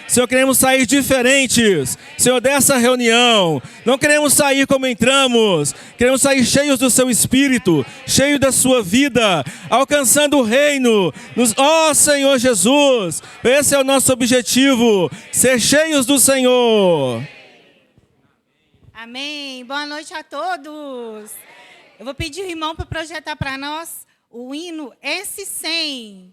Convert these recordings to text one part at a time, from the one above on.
Senhor, queremos sair diferentes, Senhor, dessa reunião. Não queremos sair como entramos. Queremos sair cheios do seu Espírito, cheios da sua vida, alcançando o reino. Ó Senhor Jesus, esse é o nosso objetivo, ser cheios do Senhor. Amém. Boa noite a todos. Eu vou pedir o irmão para projetar para nós o hino S100.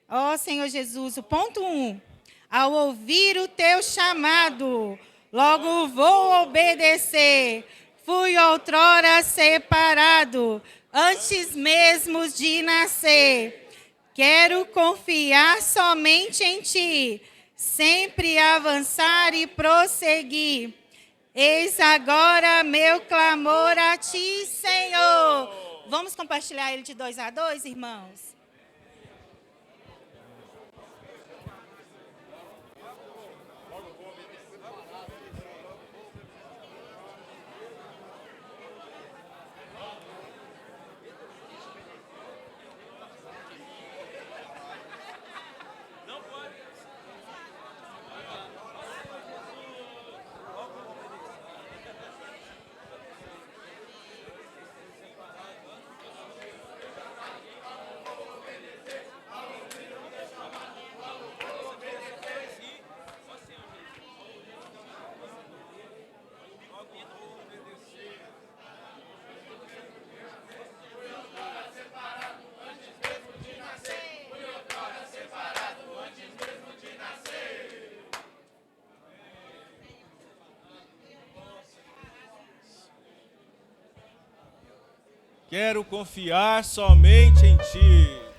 Ó Senhor Jesus, o ponto 1. Ao ouvir o teu chamado, logo vou obedecer. Fui outrora separado, antes mesmo de nascer. Quero confiar somente em ti, sempre avançar e prosseguir. Eis agora meu clamor a ti, Senhor. Vamos compartilhar ele de 2 a 2, irmãos? Quero confiar somente em ti.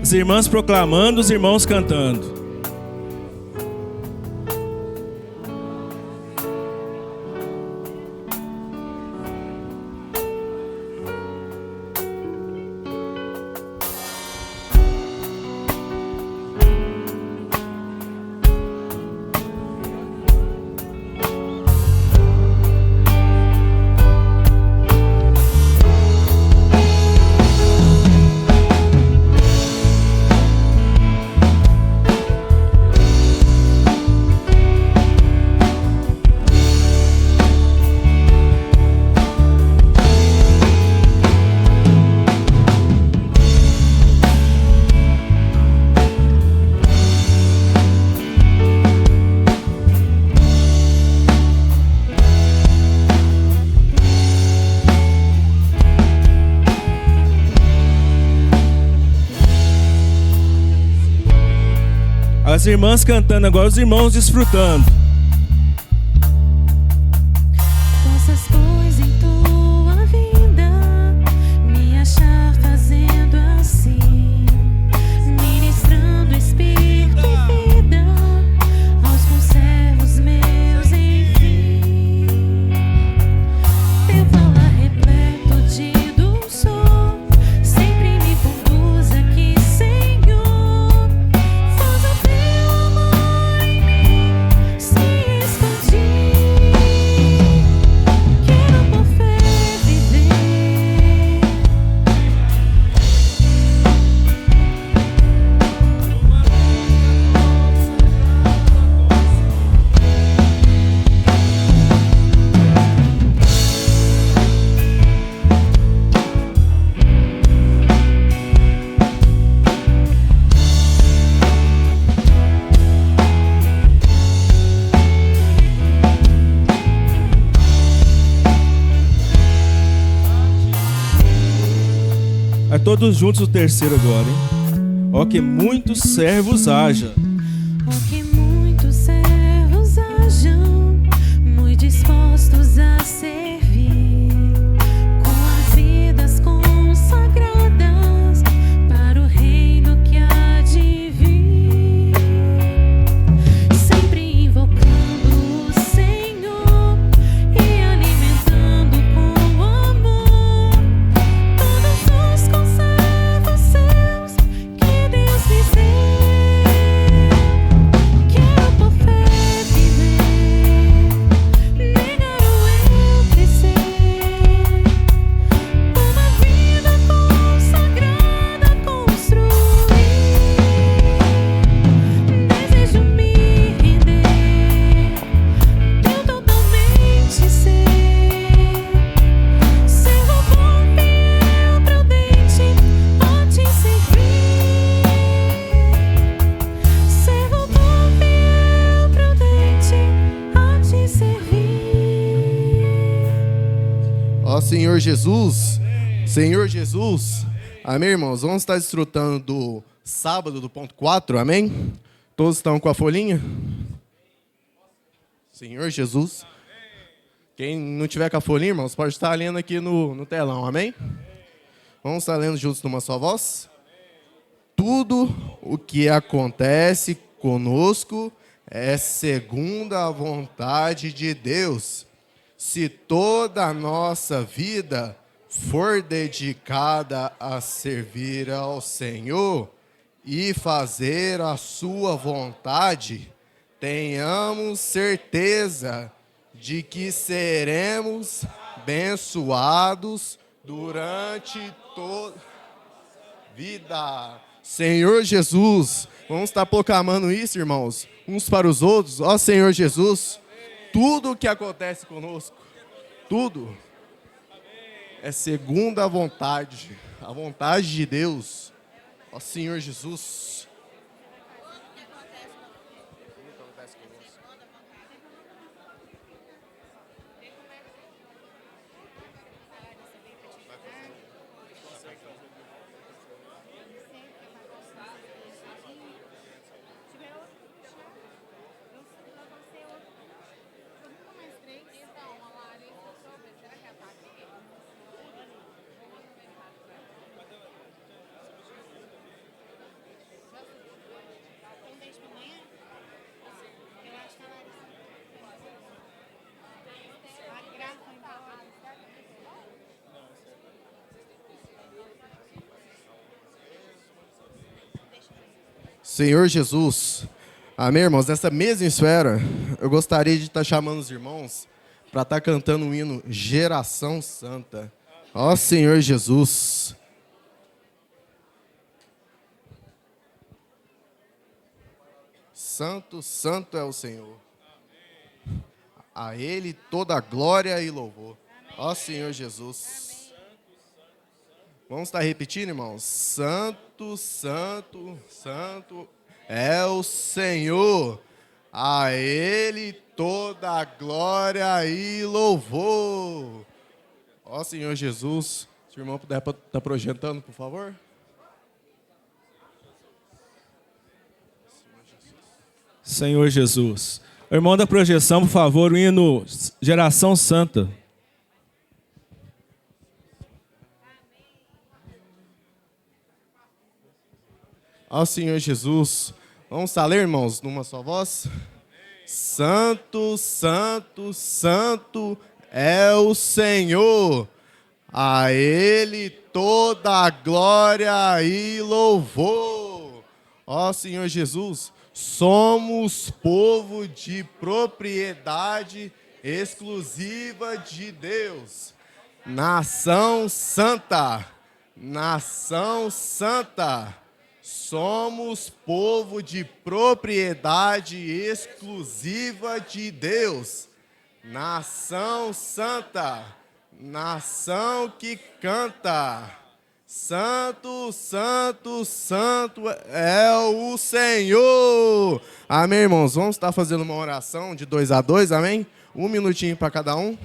As irmãs proclamando, os irmãos cantando. As irmãs cantando, agora os irmãos desfrutando. Possas, pois, em tua vida me achar fazendo assim, ministrando espírito e vida aos conservos meus, enfim. Teu falar repleto de dulçor sempre me conduz aqui, Senhor. Faz o teu amor em mim se expandir. Quero por fé viver. Aí todos juntos o terceiro agora, hein? Ó, que muitos servos haja. Oh, que muitos servos hajam, muito dispostos a servir, com as vidas consagradas para o reino que há de vir, sempre invocando o Senhor e alimentando com amor todos os conservos seus que Deus lhes deu. Quero por fé viver, negar o eu crescer, uma vida consagrada construir. Desejo me render, teu totalmente ser, servo bom, fiel, prudente, a te servir. Servo bom, fiel, prudente, a te servir. Ó Senhor Jesus, Senhor Jesus, amém, irmãos? Vamos estar desfrutando do sábado do ponto 4, amém? Todos estão com a folhinha? Senhor Jesus. Quem não tiver com a folhinha, irmãos, pode estar lendo aqui no telão, amém? Vamos estar lendo juntos numa só voz? Tudo o que acontece conosco é segundo a vontade de Deus. Se toda a nossa vida for dedicada a servir ao Senhor e fazer a sua vontade, tenhamos certeza de que seremos abençoados durante toda a vida. Senhor Jesus, vamos estar proclamando isso, irmãos, uns para os outros. Ó Senhor Jesus, tudo o que acontece conosco, tudo é segundo a vontade de Deus. Ó Senhor Jesus. Senhor Jesus. Amém, irmãos? Nessa mesma esfera, eu gostaria de estar chamando os irmãos para estar cantando o hino Geração Santa. Ó Senhor Jesus. Santo, santo é o Senhor. A Ele toda a glória e louvor. Ó Senhor Jesus. Vamos estar repetindo, irmãos? Santo, santo, santo é o Senhor. A Ele toda a glória e louvor. Ó Senhor Jesus. Se o irmão puder estar projetando, por favor. Senhor Jesus. O irmão da projeção, por favor, o hino Geração Santa. Ó Senhor Jesus. Vamos ler, irmãos, numa só voz? Santo, santo, santo é o Senhor. A Ele toda a glória e louvor. Ó Senhor Jesus. Somos povo de propriedade exclusiva de Deus. Nação santa. Nação santa. Somos povo de propriedade exclusiva de Deus. Nação santa. Nação que canta. Santo, santo, santo é o Senhor. Amém, irmãos? Vamos estar fazendo uma oração de 2 a 2, amém? 1 minutinho para cada um.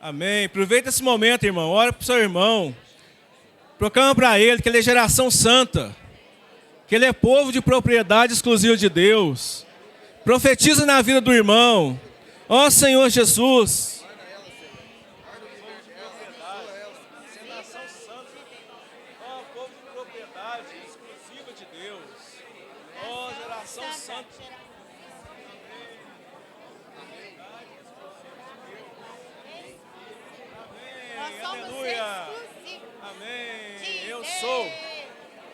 Amém. Aproveita esse momento, irmão. Ora para o seu irmão. Proclama para ele que ele é geração santa. Que ele é povo de propriedade exclusiva de Deus. Profetiza na vida do irmão. Ó Senhor Jesus. Ó povo de propriedade exclusiva de Deus. Ó geração santa. Aleluia. Amém. Eu sou.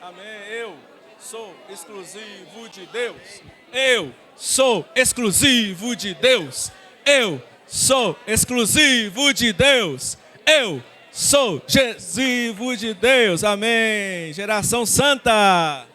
Amém. Eu sou exclusivo de Deus. Eu sou exclusivo de Deus. Eu sou exclusivo de Deus. Eu sou exclusivo de Deus. Amém. Geração santa.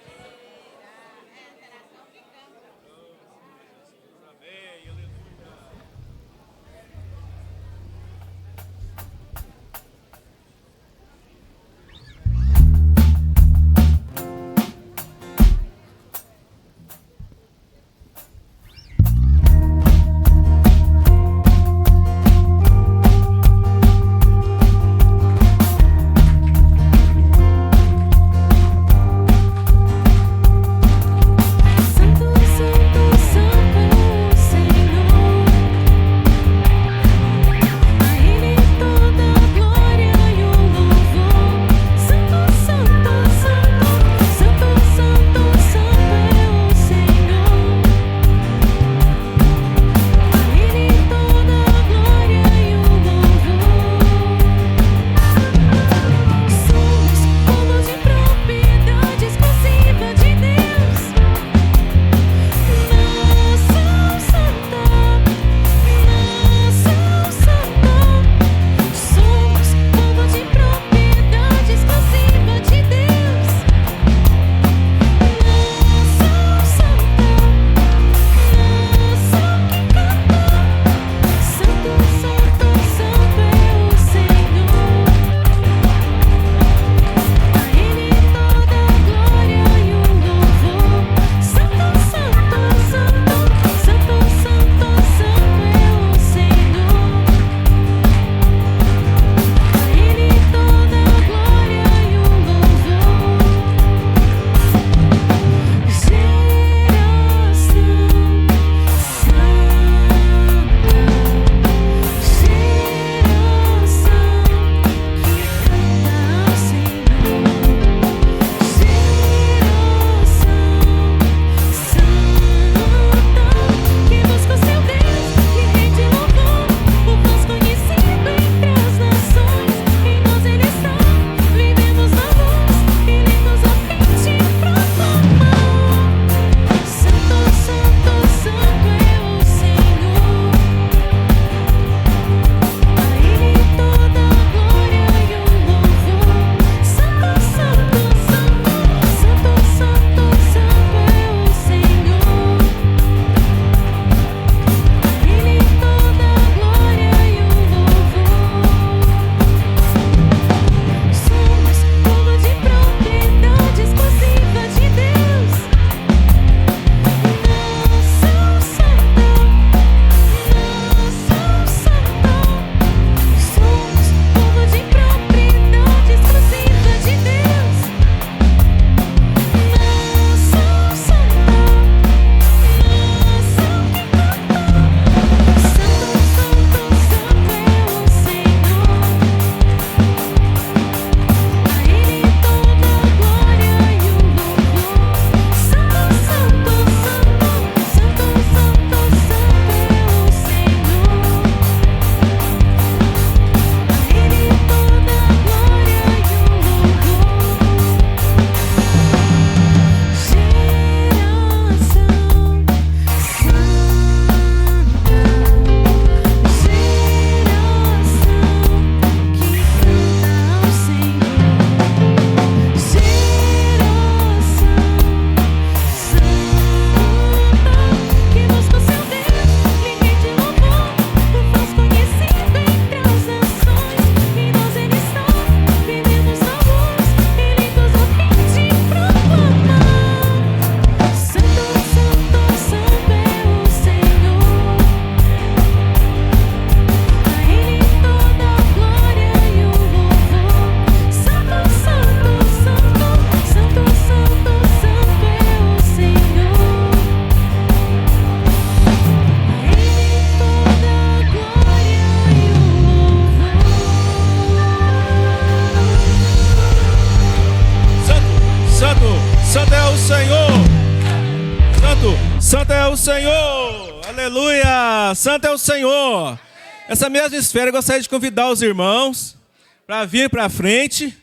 Senhor. Aleluia. Santo é o Senhor. Essa mesma esfera, eu gostaria de convidar os irmãos para vir para frente.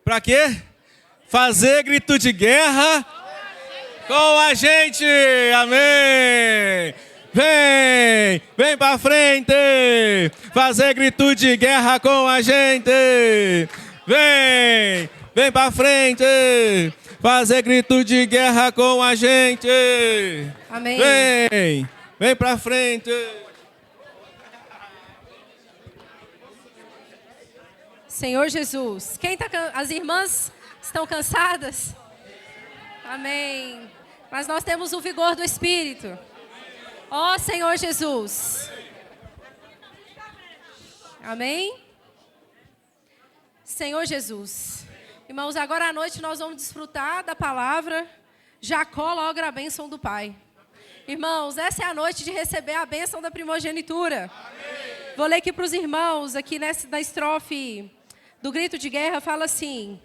Para quê? Fazer grito de guerra com a gente. Amém. Vem para frente. Fazer grito de guerra com a gente. Vem para frente. Fazer grito de guerra com a gente. Amém. Vem para frente. Senhor Jesus. As irmãs estão cansadas? Amém. Mas nós temos o vigor do Espírito. Ó Senhor Jesus. Amém. Senhor Jesus. Irmãos, agora à noite nós vamos desfrutar da palavra. Jacó logra a bênção do Pai. Irmãos, essa é a noite de receber a bênção da primogenitura. Amém. Vou ler aqui para os irmãos, aqui na estrofe do grito de guerra, fala assim: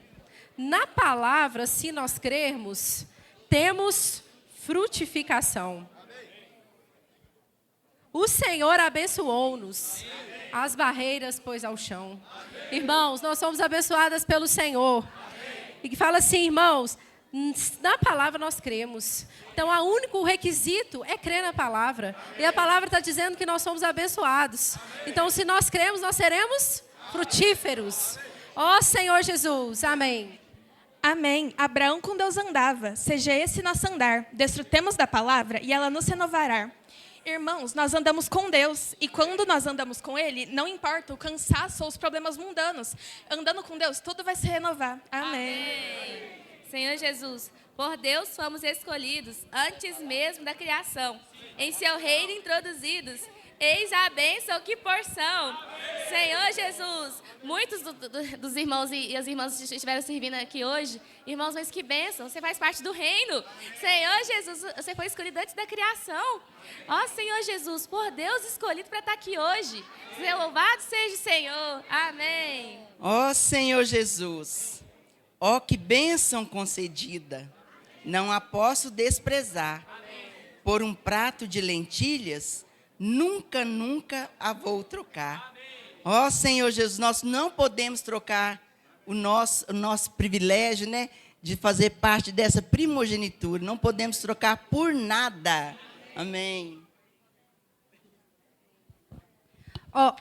na palavra, se nós crermos, temos frutificação. O Senhor abençoou-nos, as barreiras pôs ao chão. Irmãos, nós somos abençoadas pelo Senhor. E fala assim, irmãos, na palavra nós cremos. Então, o único requisito é crer na palavra. E a palavra está dizendo que nós somos abençoados. Então, se nós cremos, nós seremos frutíferos. Ó Senhor Jesus, amém. Amém. Abraão com Deus andava, seja esse nosso andar. Desfrutemos da palavra e ela nos renovará. Irmãos, nós andamos com Deus e quando nós andamos com Ele, não importa o cansaço ou os problemas mundanos. Andando com Deus, tudo vai se renovar. Amém. Amém. Senhor Jesus, por Deus fomos escolhidos antes mesmo da criação. Em seu reino introduzidos, eis a bênção, que porção. Senhor Jesus, muitos dos irmãos e as irmãs que estiveram servindo aqui hoje, irmãos, mas que bênção, você faz parte do reino. Senhor Jesus, você foi escolhido antes da criação. Ó Senhor Jesus, por Deus escolhido para estar aqui hoje. Louvado seja o Senhor. Amém. Ó Senhor Jesus, ó que bênção concedida, não a posso desprezar. Por um prato de lentilhas, nunca a vou trocar. Ó Senhor Jesus, nós não podemos trocar o nosso privilégio, né, de fazer parte dessa primogenitura. Não podemos trocar por nada. Amém. Ó,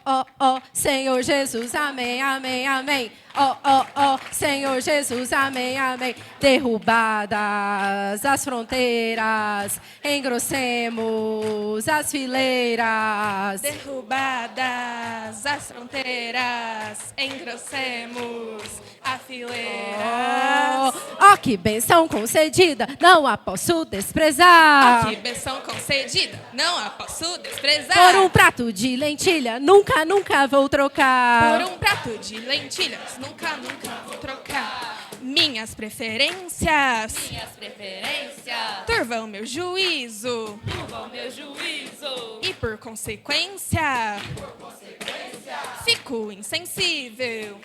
Senhor Jesus, amém, amém, amém. Ó, Senhor Jesus, amém, amém. Derrubadas as fronteiras, engrossemos as fileiras. Derrubadas as fronteiras, engrossemos a fileira. Ó, que bênção concedida, não a posso desprezar. Que bênção concedida, não a posso desprezar. Por um prato de lentilha, nunca vou trocar. Por um prato de lentilhas, nunca vou trocar. Minhas preferências turvam meu juízo. E por consequência, fico insensível.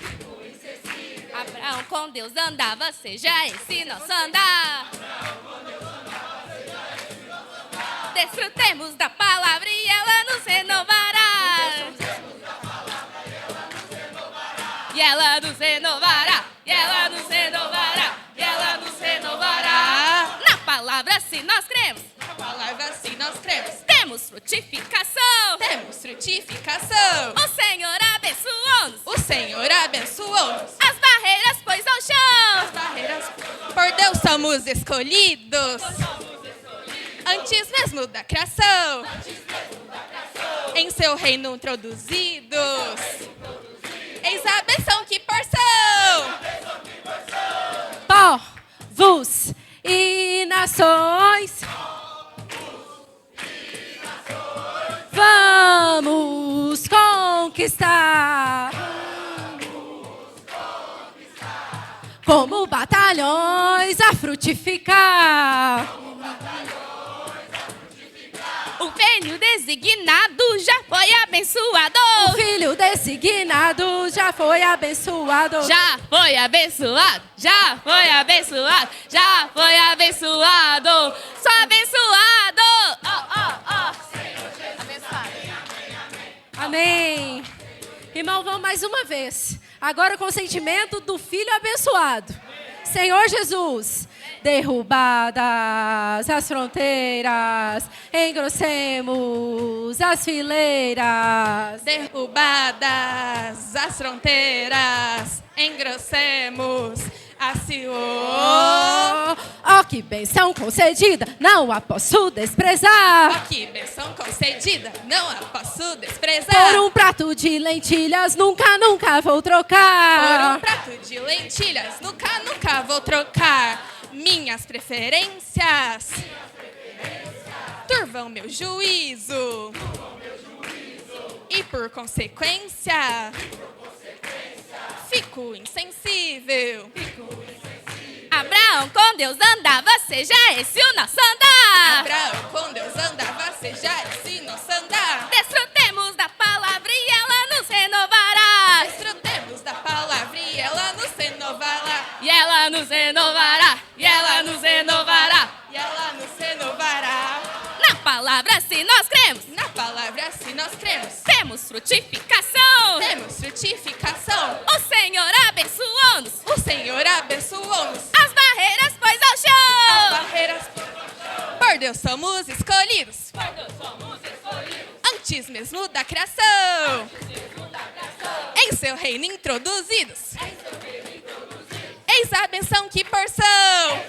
Abraão com Deus andava, seja esse nosso andar. Desfrutemos da palavra e ela nos renovará. E ela nos renovará, e ela nos renovará, e ela nos renovará. Na palavra sim nós cremos. Na palavra sim nós cremos. Temos frutificação. Temos frutificação. O Senhor abençoou-nos. O Senhor abençoou-nos. As barreiras pôs ao chão. As barreiras. Por Deus somos escolhidos. Antes mesmo da criação. Em seu reino introduzidos. Eis a bênção, que porção. Povos e nações. Vamos conquistar. Como batalhões a frutificar. O filho designado já foi abençoado. O filho designado já foi abençoado. Já foi abençoado. Já foi abençoado. Já foi abençoado. Sou abençoado. Oh, oh. Amém. Irmão, vamos mais uma vez. Agora com o sentimento do Filho abençoado. Senhor Jesus, derrubadas as fronteiras, engrossemos as fileiras. Derrubadas as fronteiras, engrossemos a Oh, que bênção concedida, não a posso desprezar. Oh, que bênção concedida, não a posso desprezar. Por um prato de lentilhas, nunca, nunca vou trocar. Por um prato de lentilhas, nunca, nunca vou trocar. Minhas preferências turvam meu juízo. E por consequência, fico insensível. Abraão com Deus andava, seja esse o nosso andar. Abraão com Deus andava, seja esse nosso andar. Desfrutemos da palavra e ela nos renovará. Desfrutemos da palavra e ela nos renovará. E ela nos renovará. E ela nos renovará. E ela nos renovará. Na palavra se nós cremos, Na palavra se nós cremos, temos frutificação. temos frutificação. O Senhor abençoou-nos. O Senhor abençoou-nos. As barreiras pôs ao As chão. barreiras. Por Deus somos escolhidos. Antes mesmo da criação. Em seu reino introduzidos. Eis a benção, que porção.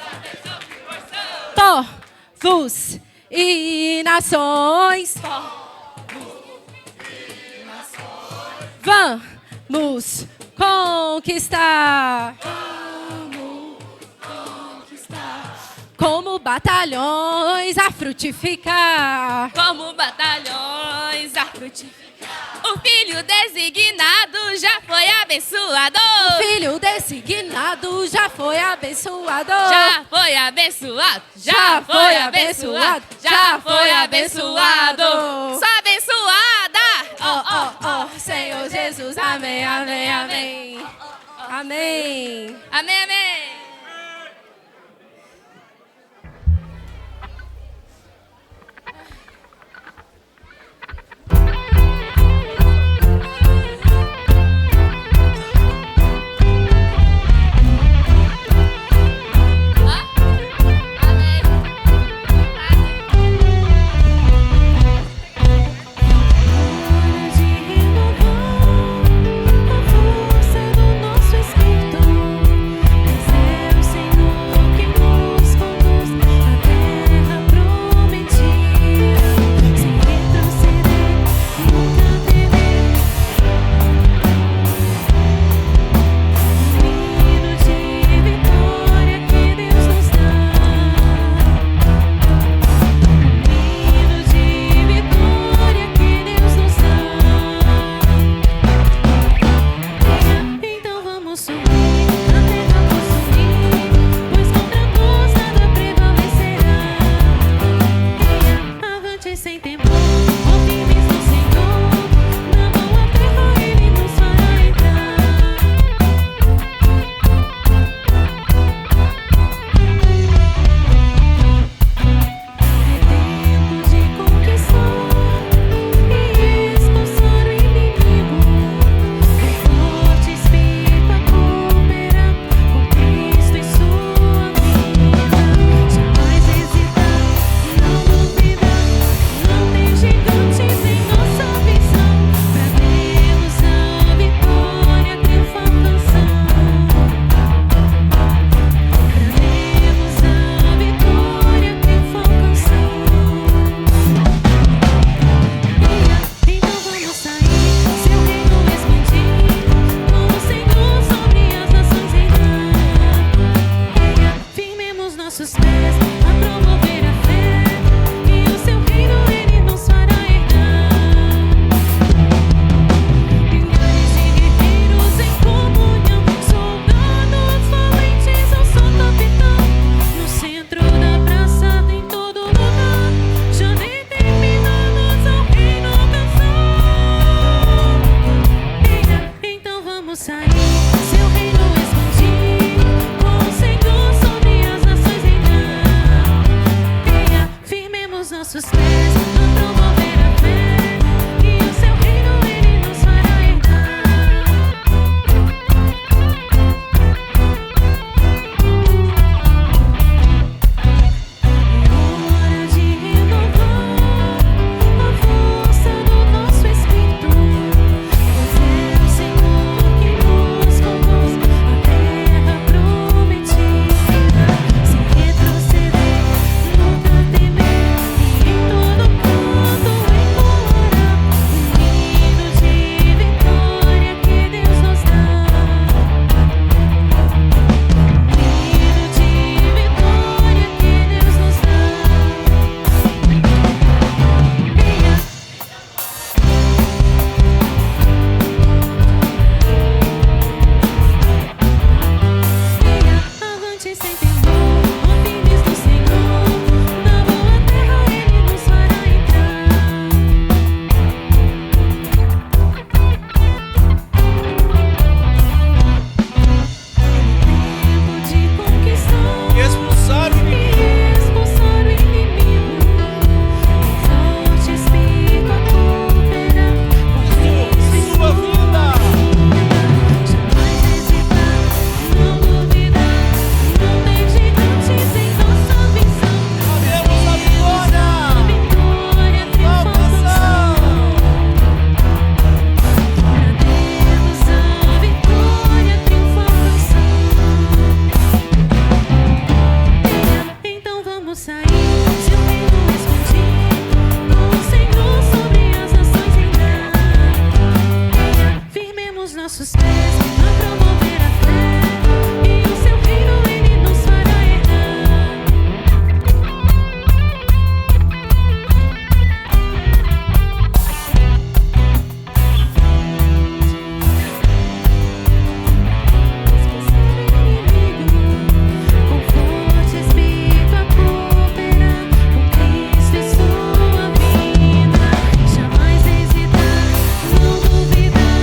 Povos e nações, vamos conquistar. Como batalhões a frutificar. Como batalhões a frutificar. O filho designado já foi abençoado. O filho designado já foi abençoado. Já foi abençoado. Já foi abençoado. Já foi abençoado. Sou abençoada. Oh, Senhor Jesus, amém, amém, amém. Amém. Amém, amém. De renovar a força do nosso espírito. nossos pés a promover a fé, e o seu reino ele nos fará herdar. Com forte espírito a cooperar com Cristo e sua vida. Jamais hesitar, não duvidar,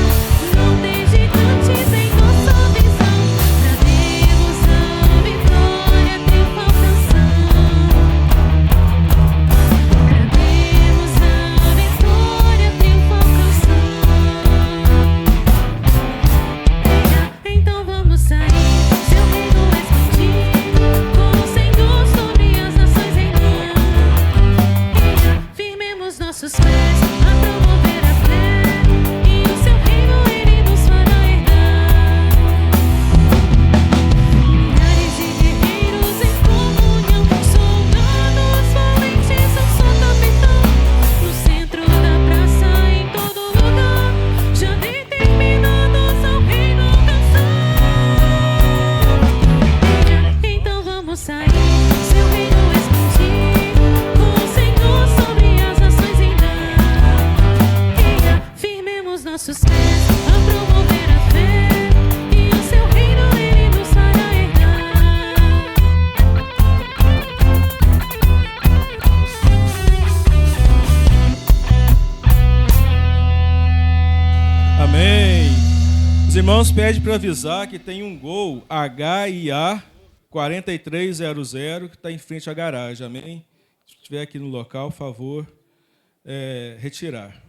não ter gigantes em nossa visão. Trademos a vitória, triunfo alcançando. Trademos a vitória, triunfo alcançando. Então vamos sair, seu reino expandir, com o Senhor sobre as nações reinar. Firmemos nossos pés a promover a fé, e o seu reino ele nos fará herdar. Milhares de guerreiros em comunhão, soldados valentes, eu sou capitão. No centro da praça, em todo lugar, já determinados ao reino alcançar. Então vamos sair, seu reino expandir, com o Senhor sobre as nações reinar. Firmemos nossos pés a promover a fé, e o seu reino ele nos fará herdar. Amém. Os irmãos pedem para avisar que tem um Gol HIA 4300 que está em frente à garagem. Amém? Se estiver aqui no local, por favor, retirar.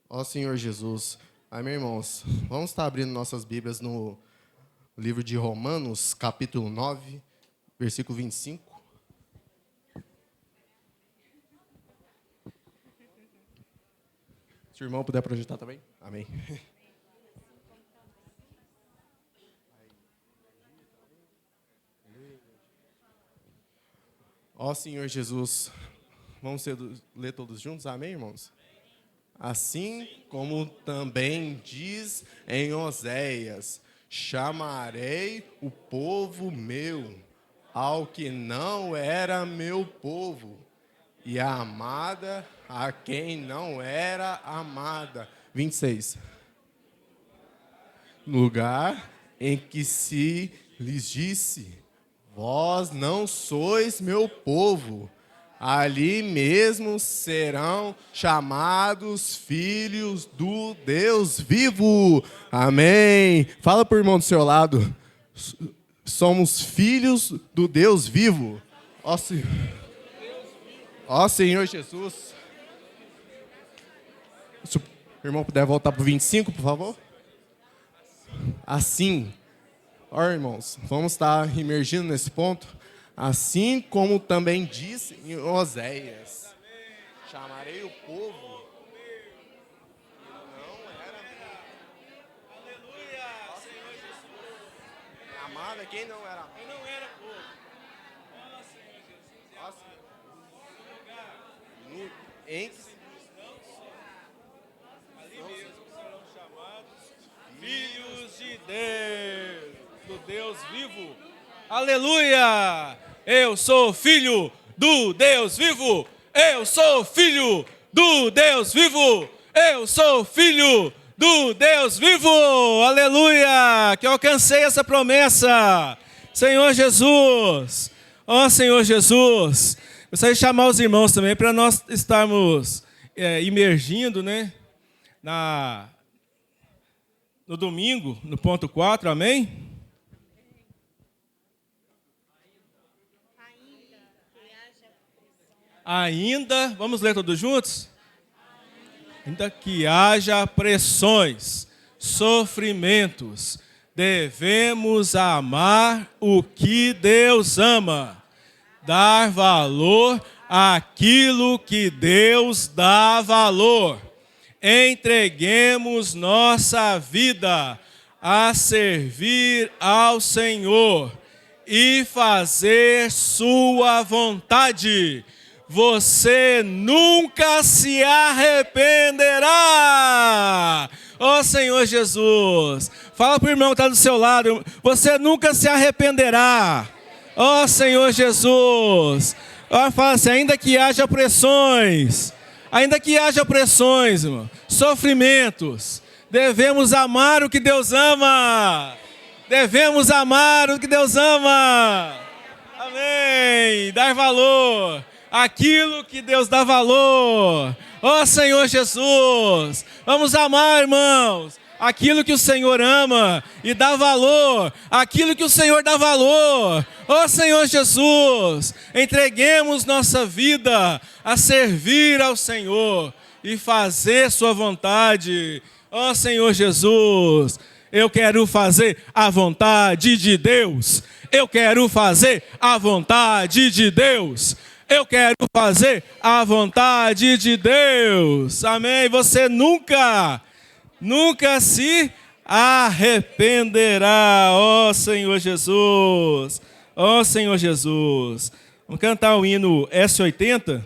Ó Senhor Jesus. Amém, irmãos? Vamos estar abrindo nossas Bíblias no livro de Romanos, capítulo 9, versículo 25. Se o irmão puder projetar também. Amém. Ó Senhor Jesus, vamos ler todos juntos? Amém, irmãos? Assim como também diz em Oséias, chamarei o povo meu, ao que não era meu povo, e a amada a quem não era amada. 26. Lugar em que se lhes disse, vós não sois meu povo, ali mesmo serão chamados filhos do Deus vivo. Amém. Fala para o irmão do seu lado. Somos filhos do Deus vivo. Ó Senhor Jesus. Se o irmão puder voltar para o 25, por favor. Assim, ó irmãos, vamos estar imergindo nesse ponto. Assim como também disse em Oséias, chamarei o povo que não era meu. Aleluia, Senhor Jesus. Amada quem não era povo. Ó Senhor Jesus. Em que Ali mesmo serão chamados filhos de Deus, do Deus vivo. Aleluia! Eu sou filho do Deus vivo! Eu sou filho do Deus vivo! Eu sou filho do Deus vivo! Aleluia! Que eu alcancei essa promessa! Senhor Jesus! Ó Senhor Jesus! Gostaria de chamar os irmãos também para nós estarmos imergindo, né? No domingo, no ponto 4, amém? Ainda, vamos ler todos juntos? Ainda que haja pressões, sofrimentos, devemos amar o que Deus ama, dar valor àquilo que Deus dá valor. Entreguemos nossa vida a servir ao Senhor e fazer sua vontade. Você nunca se arrependerá. Ó Ó Senhor Jesus. Fala para o irmão que está do seu lado. Você nunca se arrependerá. Ó Senhor Jesus. Ó, fala assim, ainda que haja pressões, irmão, sofrimentos, devemos amar o que Deus ama. Devemos amar o que Deus ama. Amém. Dar valor àquilo que Deus dá valor. Ó Senhor Jesus. Vamos amar, irmãos, aquilo que o Senhor ama e dá valor àquilo que o Senhor dá valor. Ó Senhor Jesus, entreguemos nossa vida a servir ao Senhor e fazer sua vontade. Ó Senhor Jesus, eu quero fazer a vontade de Deus. Eu quero fazer a vontade de Deus. Eu quero fazer a vontade de Deus. Amém. Você nunca se arrependerá. Ó Senhor Jesus. Ó Senhor Jesus. Vamos cantar o hino S80.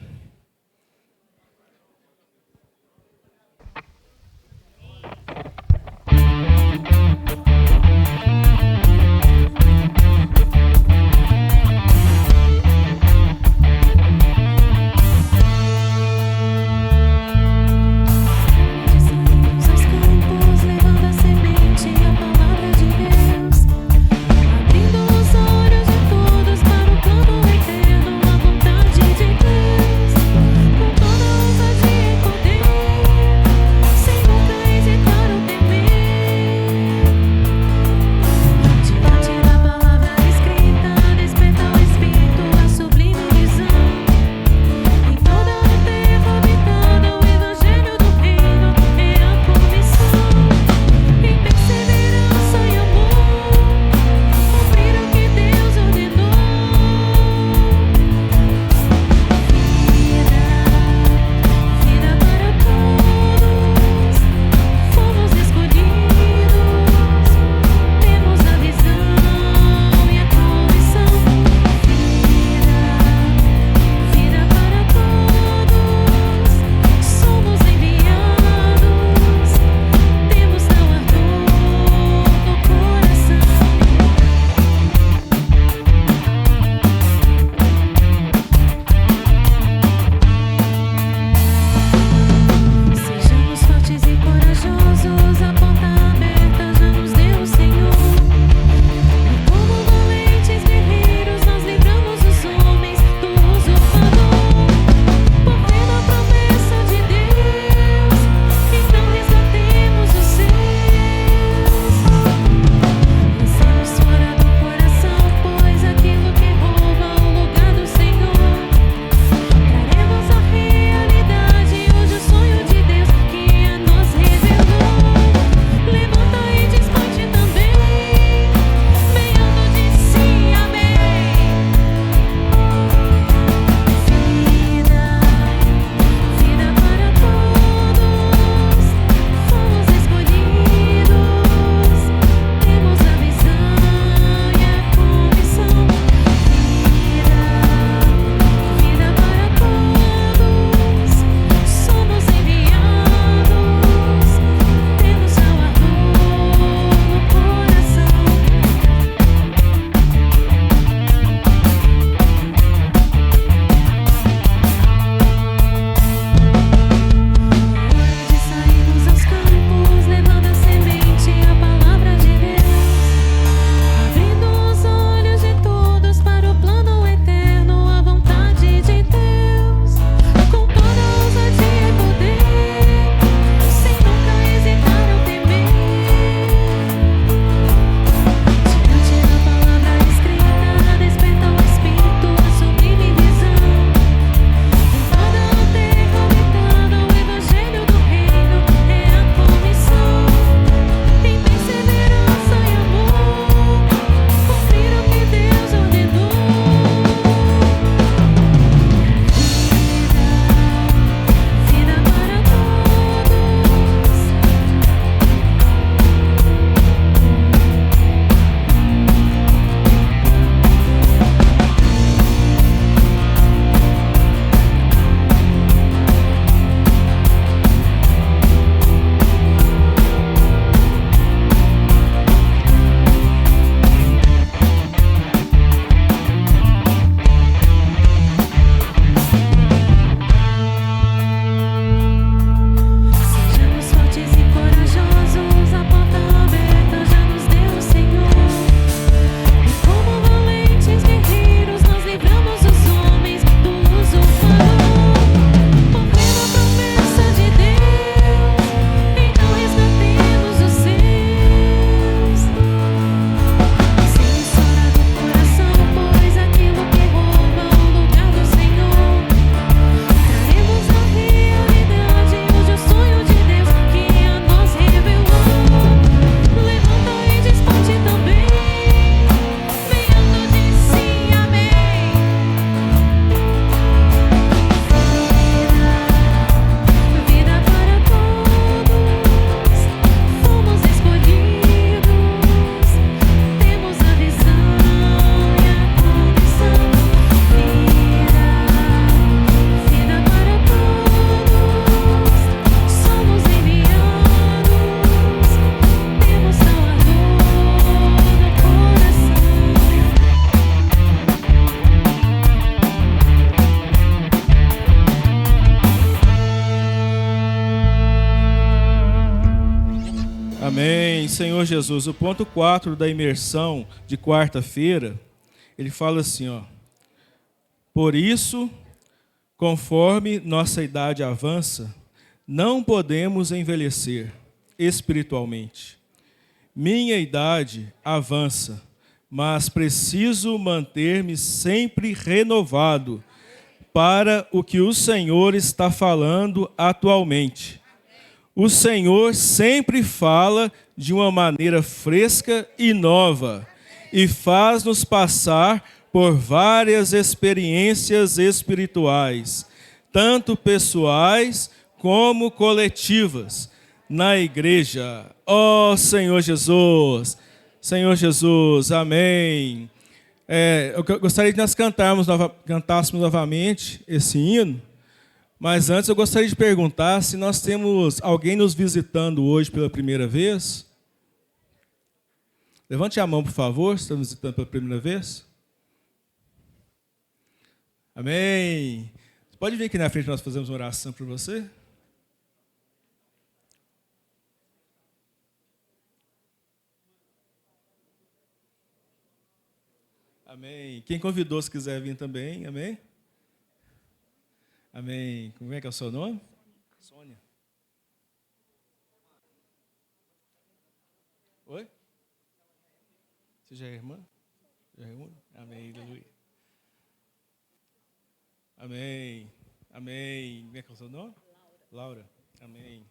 Abrindo os olhos de todos para o plano eterno, a vontade de Deus. Amém. Senhor Jesus, o ponto 4 da imersão de quarta-feira, ele fala assim, ó. Por isso, conforme nossa idade avança, não podemos envelhecer espiritualmente. Minha idade avança, mas preciso manter-me sempre renovado para o que o Senhor está falando atualmente. O Senhor sempre fala de uma maneira fresca e nova e faz-nos passar por várias experiências espirituais, tanto pessoais como coletivas, na igreja. Ó Senhor Jesus, amém. Eu gostaria que nós cantássemos novamente esse hino, mas antes eu gostaria de perguntar se nós temos alguém nos visitando hoje pela primeira vez. Levante a mão, por favor, se está nos visitando pela primeira vez. Amém. Você pode vir aqui na frente, nós fazemos uma oração por você? Amém. Quem convidou, se quiser vir também, amém? Amém. Como é que é o seu nome? Sônia. Oi? Você já é irmã? Já é irmã? Amém, aleluia. Amém. Amém. Como é que é o seu nome? Laura. Amém.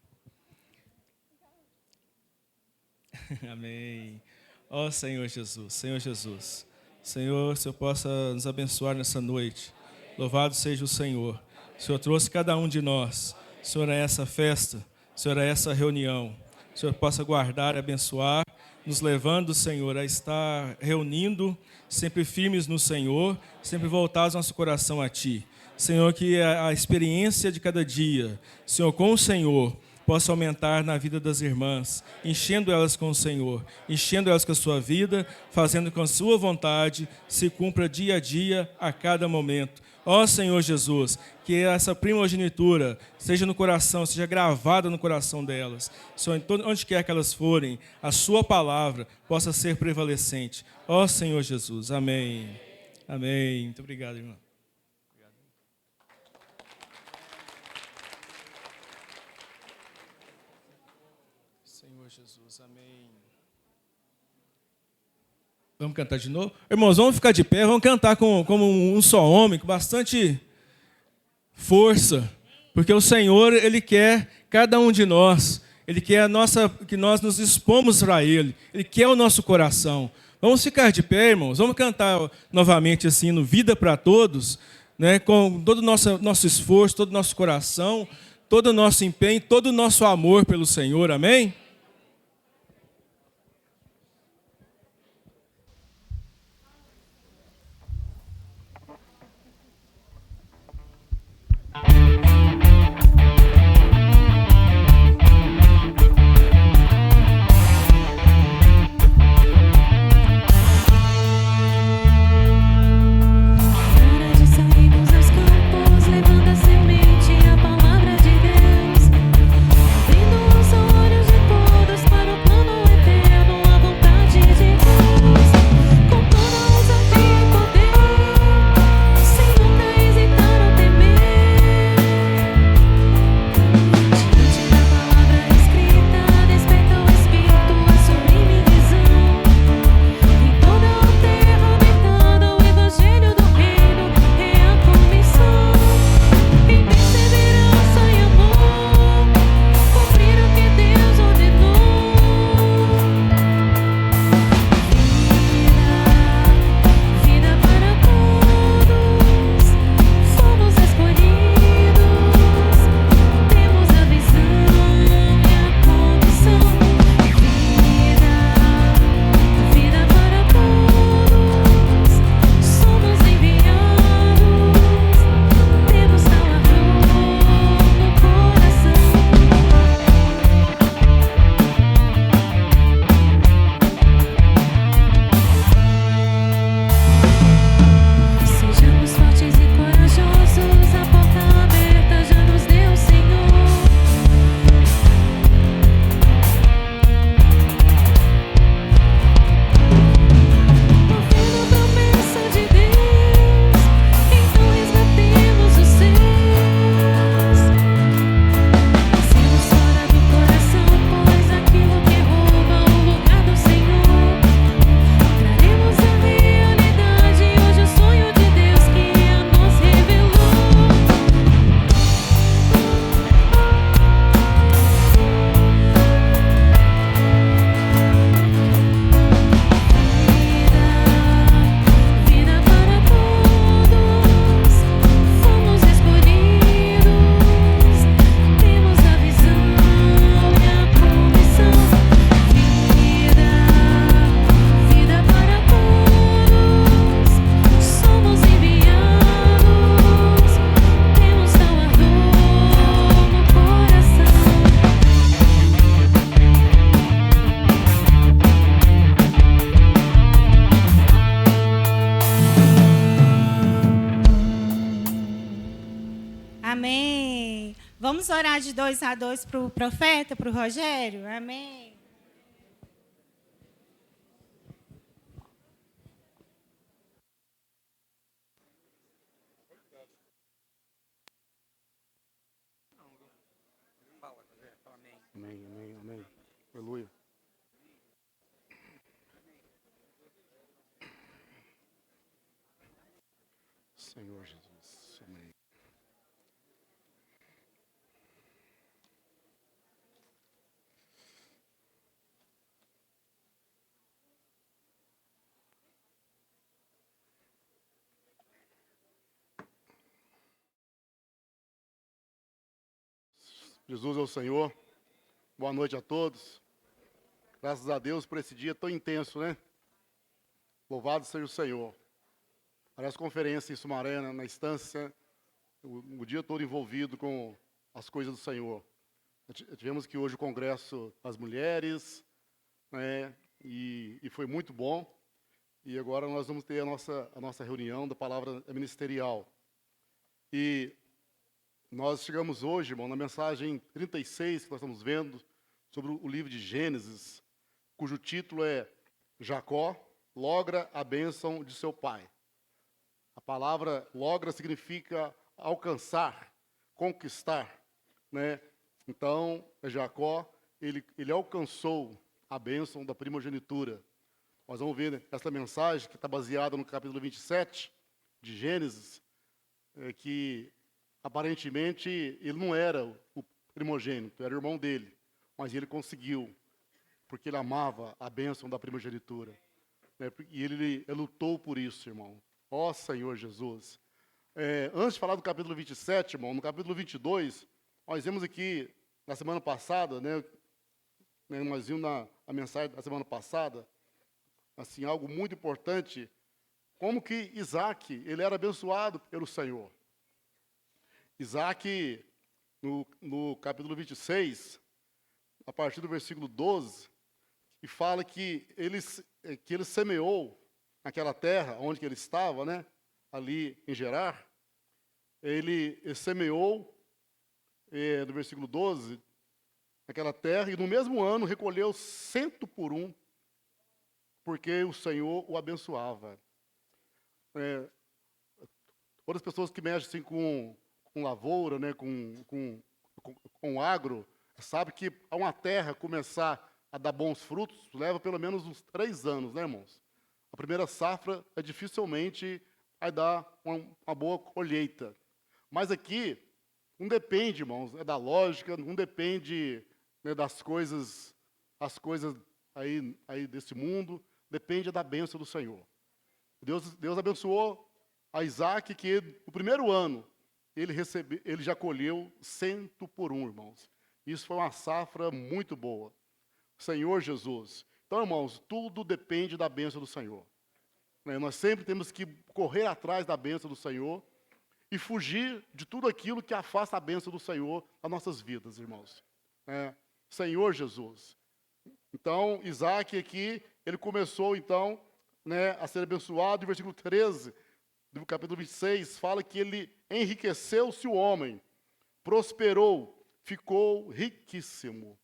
Amém. Ó Senhor Jesus, Senhor Jesus. Senhor, o Senhor possa nos abençoar nessa noite. Louvado seja o Senhor. O Senhor trouxe cada um de nós, Senhor, a essa festa, Senhor, a essa reunião. O Senhor possa guardar e abençoar, nos levando, Senhor, a estar reunindo, sempre firmes no Senhor, sempre voltados nosso coração a Ti. Senhor, que a experiência de cada dia, Senhor, com o Senhor, possa aumentar na vida das irmãs, enchendo elas com o Senhor, enchendo elas com a sua vida, fazendo com a sua vontade se cumpra dia a dia, a cada momento. Ó Senhor Jesus, que essa primogenitura seja no coração, seja gravada no coração delas. Senhor, onde quer que elas forem, a sua palavra possa ser prevalecente. Ó Senhor Jesus, amém. Amém. Muito obrigado, irmão. Senhor Jesus, amém. Vamos cantar de novo? Irmãos, vamos ficar de pé, vamos cantar como um só homem, com bastante força, porque o Senhor, Ele quer cada um de nós, Ele quer que nós nos expomos para Ele quer o nosso coração. Vamos ficar de pé, irmãos, vamos cantar novamente assim, no Vida para Todos, né, com todo o nosso esforço, todo o nosso coração, todo o nosso empenho, todo o nosso amor pelo Senhor, amém? Levando a semente, a palavra de Deus, abrindo os olhos de todos. orar de 2 a 2 para o profeta, para o Rogério? Amém. Amém, amém, amém. Aleluia. Senhor Jesus, amém. Jesus é o Senhor. Boa noite a todos. Graças a Deus por esse dia tão intenso, né? Louvado seja o Senhor. Parece conferência em Sumaré, na estância, o dia todo envolvido com as coisas do Senhor. Tivemos aqui hoje o Congresso das Mulheres, né? E foi muito bom. E agora nós vamos ter a nossa reunião da palavra ministerial. E nós chegamos hoje, irmão, na mensagem 36 que nós estamos vendo, sobre o livro de Gênesis, cujo título é Jacó logra a bênção de seu pai. A palavra logra significa alcançar, conquistar, né? Então, Jacó, ele alcançou a bênção da primogenitura. Nós vamos ver essa mensagem que está baseada no capítulo 27 de Gênesis, que aparentemente ele não era o primogênito, era o irmão dele, mas ele conseguiu, porque ele amava a bênção da primogenitura, né? E ele lutou por isso, irmão. Ó Senhor Jesus. Antes de falar do capítulo 27, irmão, no capítulo 22, nós vimos aqui, na semana passada, né, nós vimos a mensagem da semana passada, assim, algo muito importante, como que Isaac, ele era abençoado pelo Senhor. Isaac, no capítulo 26, a partir do versículo 12, que fala que ele semeou naquela terra onde ele estava, né, ali em Gerar, ele semeou, no versículo 12, naquela terra, e no mesmo ano recolheu 100 por 1, porque o Senhor o abençoava. Todas as pessoas que mexem assim, com lavoura, né, com agro, sabe que a uma terra começar a dar bons frutos, leva pelo menos uns 3 anos, né, irmãos? A primeira safra dificilmente vai dar uma boa colheita. Mas aqui, não depende, irmãos, da lógica, não depende, né, das coisas, as coisas aí desse mundo, depende da bênção do Senhor. Deus abençoou a Isaac, que no primeiro ano, ele já colheu 100 por 1, irmãos. Isso foi uma safra muito boa. Senhor Jesus. Então, irmãos, tudo depende da bênção do Senhor. Nós sempre temos que correr atrás da bênção do Senhor e fugir de tudo aquilo que afasta a bênção do Senhor das nossas vidas, irmãos. Senhor Jesus. Então, Isaac aqui, ele começou, então, né, a ser abençoado. E o versículo 13 do capítulo 26 fala que ele enriqueceu-se o homem, prosperou, ficou riquíssimo.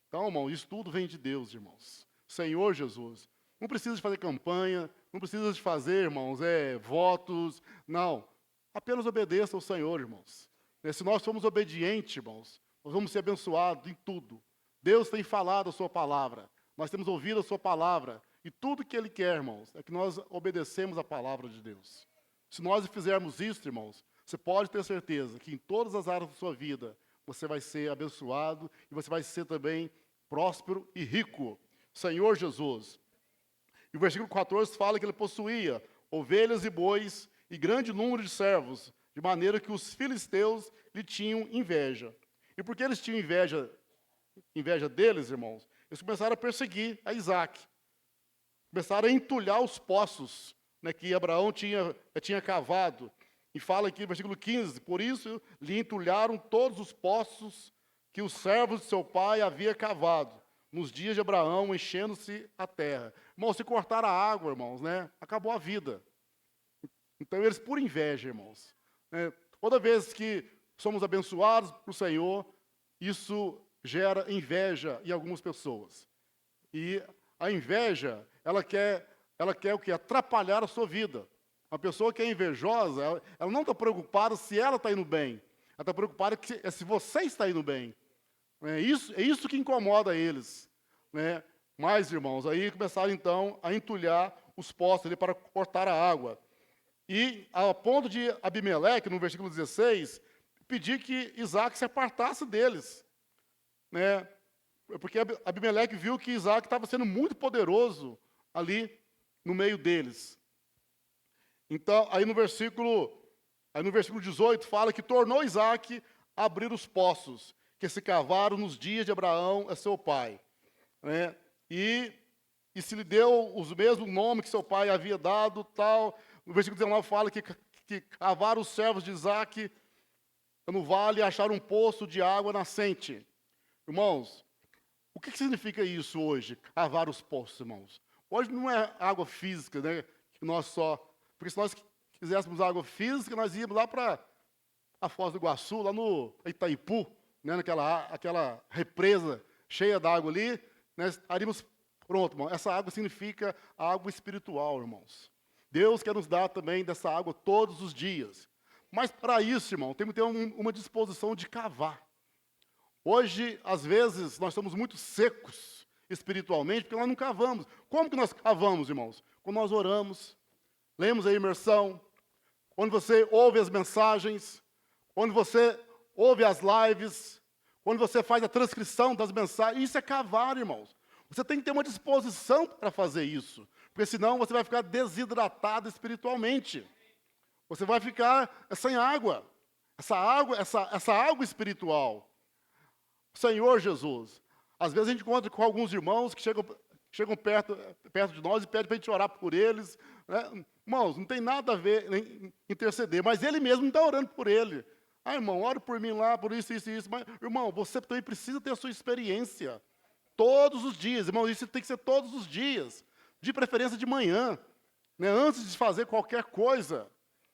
Então, irmão, isso tudo vem de Deus, irmãos. Senhor Jesus. Não precisa de fazer campanha, não precisa de fazer, irmãos, votos, não. Apenas obedeça ao Senhor, irmãos. Se nós somos obedientes, irmãos, nós vamos ser abençoados em tudo. Deus tem falado a sua palavra, nós temos ouvido a sua palavra, e tudo que Ele quer, irmãos, é que nós obedecemos a palavra de Deus. Se nós fizermos isso, irmãos, você pode ter certeza que em todas as áreas da sua vida, você vai ser abençoado, e você vai ser também próspero e rico. Senhor Jesus. E o versículo 14 fala que ele possuía ovelhas e bois e grande número de servos, de maneira que os filisteus lhe tinham inveja. E porque eles tinham inveja deles, irmãos, eles começaram a perseguir a Isaac. Começaram a entulhar os poços, né, que Abraão tinha cavado. E fala aqui no versículo 15, por isso lhe entulharam todos os poços que os servos de seu pai havia cavado, nos dias de Abraão, enchendo-se a terra. Irmãos, se cortaram a água, irmãos, né, acabou a vida. Então, eles, por inveja, irmãos, né, toda vez que somos abençoados pelo Senhor, isso gera inveja em algumas pessoas. E a inveja, ela quer o quê? Atrapalhar a sua vida. Uma pessoa que é invejosa, ela não está preocupada se ela está indo bem. Ela está preocupada se você está indo bem. É isso que incomoda eles. Né? Mas, irmãos, aí começaram então a entulhar os poços ali para cortar a água. E ao ponto de Abimeleque, no versículo 16, pedir que Isaac se apartasse deles. Né? Porque Abimeleque viu que Isaac estava sendo muito poderoso ali no meio deles. Então, aí no versículo 18 fala que tornou Isaac a abrir os poços que se cavaram nos dias de Abraão, seu pai. Né? E se lhe deu os mesmos nomes que seu pai havia dado, tal. No versículo 19 fala que cavaram os servos de Isaac no vale e acharam um poço de água nascente. Irmãos, o que significa isso hoje, cavar os poços, irmãos? Hoje não é água física, né? Que nós só... Porque se nós quiséssemos água física, nós íamos lá para a Foz do Iguaçu, lá no Itaipu, né? Aquela represa cheia d'água ali, né? Estaríamos pronto, irmão. Essa água significa água espiritual, irmãos. Deus quer nos dar também dessa água todos os dias. Mas para isso, irmão, temos que ter uma disposição de cavar. Hoje, às vezes, nós estamos muito secos espiritualmente, porque nós não cavamos. Como que nós cavamos, irmãos? Quando nós oramos, lemos a imersão, quando você ouve as mensagens, quando você ouve as lives, quando você faz a transcrição das mensagens. Isso é cavar, irmãos. Você tem que ter uma disposição para fazer isso, porque senão você vai ficar desidratado espiritualmente. Você vai ficar sem água. Essa água espiritual. Senhor Jesus. Às vezes a gente encontra com alguns irmãos que chegam perto de nós e pedem para a gente orar por eles. Né? Irmãos, não tem nada a ver em interceder, mas ele mesmo não está orando por ele. Ah, irmão, ore por mim lá, por isso. Mas, irmão, você também precisa ter a sua experiência. Todos os dias, irmão, isso tem que ser todos os dias. De preferência de manhã. Né? Antes de fazer qualquer coisa.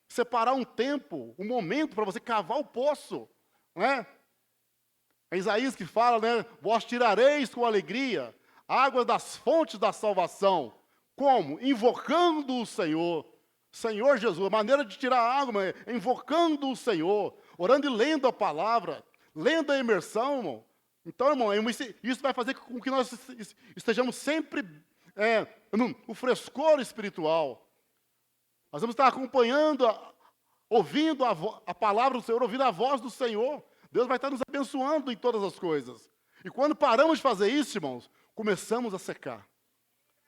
Separar um tempo, um momento para você cavar o poço. Né? É Isaías que fala, né? Vós tirareis com alegria água das fontes da salvação. Como? Invocando o Senhor. Senhor Jesus. A maneira de tirar a água é invocando o Senhor. Orando e lendo a palavra. Lendo a imersão, irmão. Então, irmão, isso vai fazer com que nós estejamos sempre no frescor espiritual. Nós vamos estar acompanhando, ouvindo a palavra do Senhor, ouvindo a voz do Senhor. Deus vai estar nos abençoando em todas as coisas. E quando paramos de fazer isso, irmãos, começamos a secar.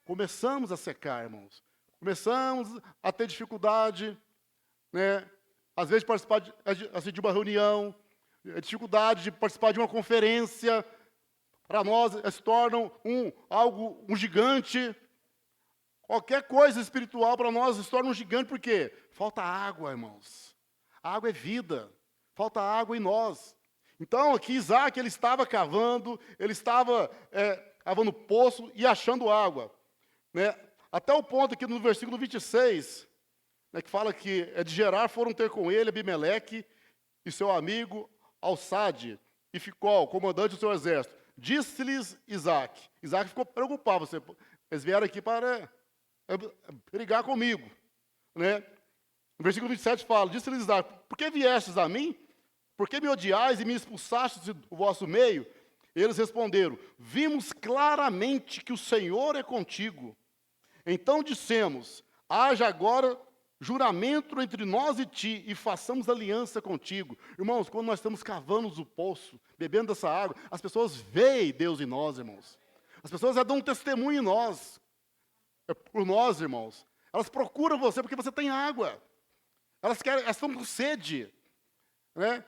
Começamos a secar, irmãos. Começamos a ter dificuldade, né? Às vezes participar de uma reunião, dificuldade de participar de uma conferência. Para nós se torna um gigante. Qualquer coisa espiritual para nós se torna um gigante, por quê? Falta água, irmãos. A água é vida. Falta água em nós. Então, aqui Isaac, ele estava cavando, ele estava cavando poço e achando água. Né? Até o ponto aqui no versículo 26, né, que fala que de Gerar foram ter com ele Abimeleque e seu amigo Alçade e Ficol, comandante do seu exército. Disse-lhes Isaac. Isaac ficou preocupado. Eles vieram aqui para brigar comigo. Né? No versículo 27 fala, disse-lhes Isaac, por que viestes a mim? Por que me odiais e me expulsastes do vosso meio? Eles responderam, vimos claramente que o Senhor é contigo. Então dissemos, haja agora juramento entre nós e ti, e façamos aliança contigo. Irmãos, quando nós estamos cavando o poço, bebendo dessa água, as pessoas veem Deus em nós, irmãos. As pessoas já dão um testemunho em nós. É por nós, irmãos. Elas procuram você porque você tem água. Elas estão com sede. Né?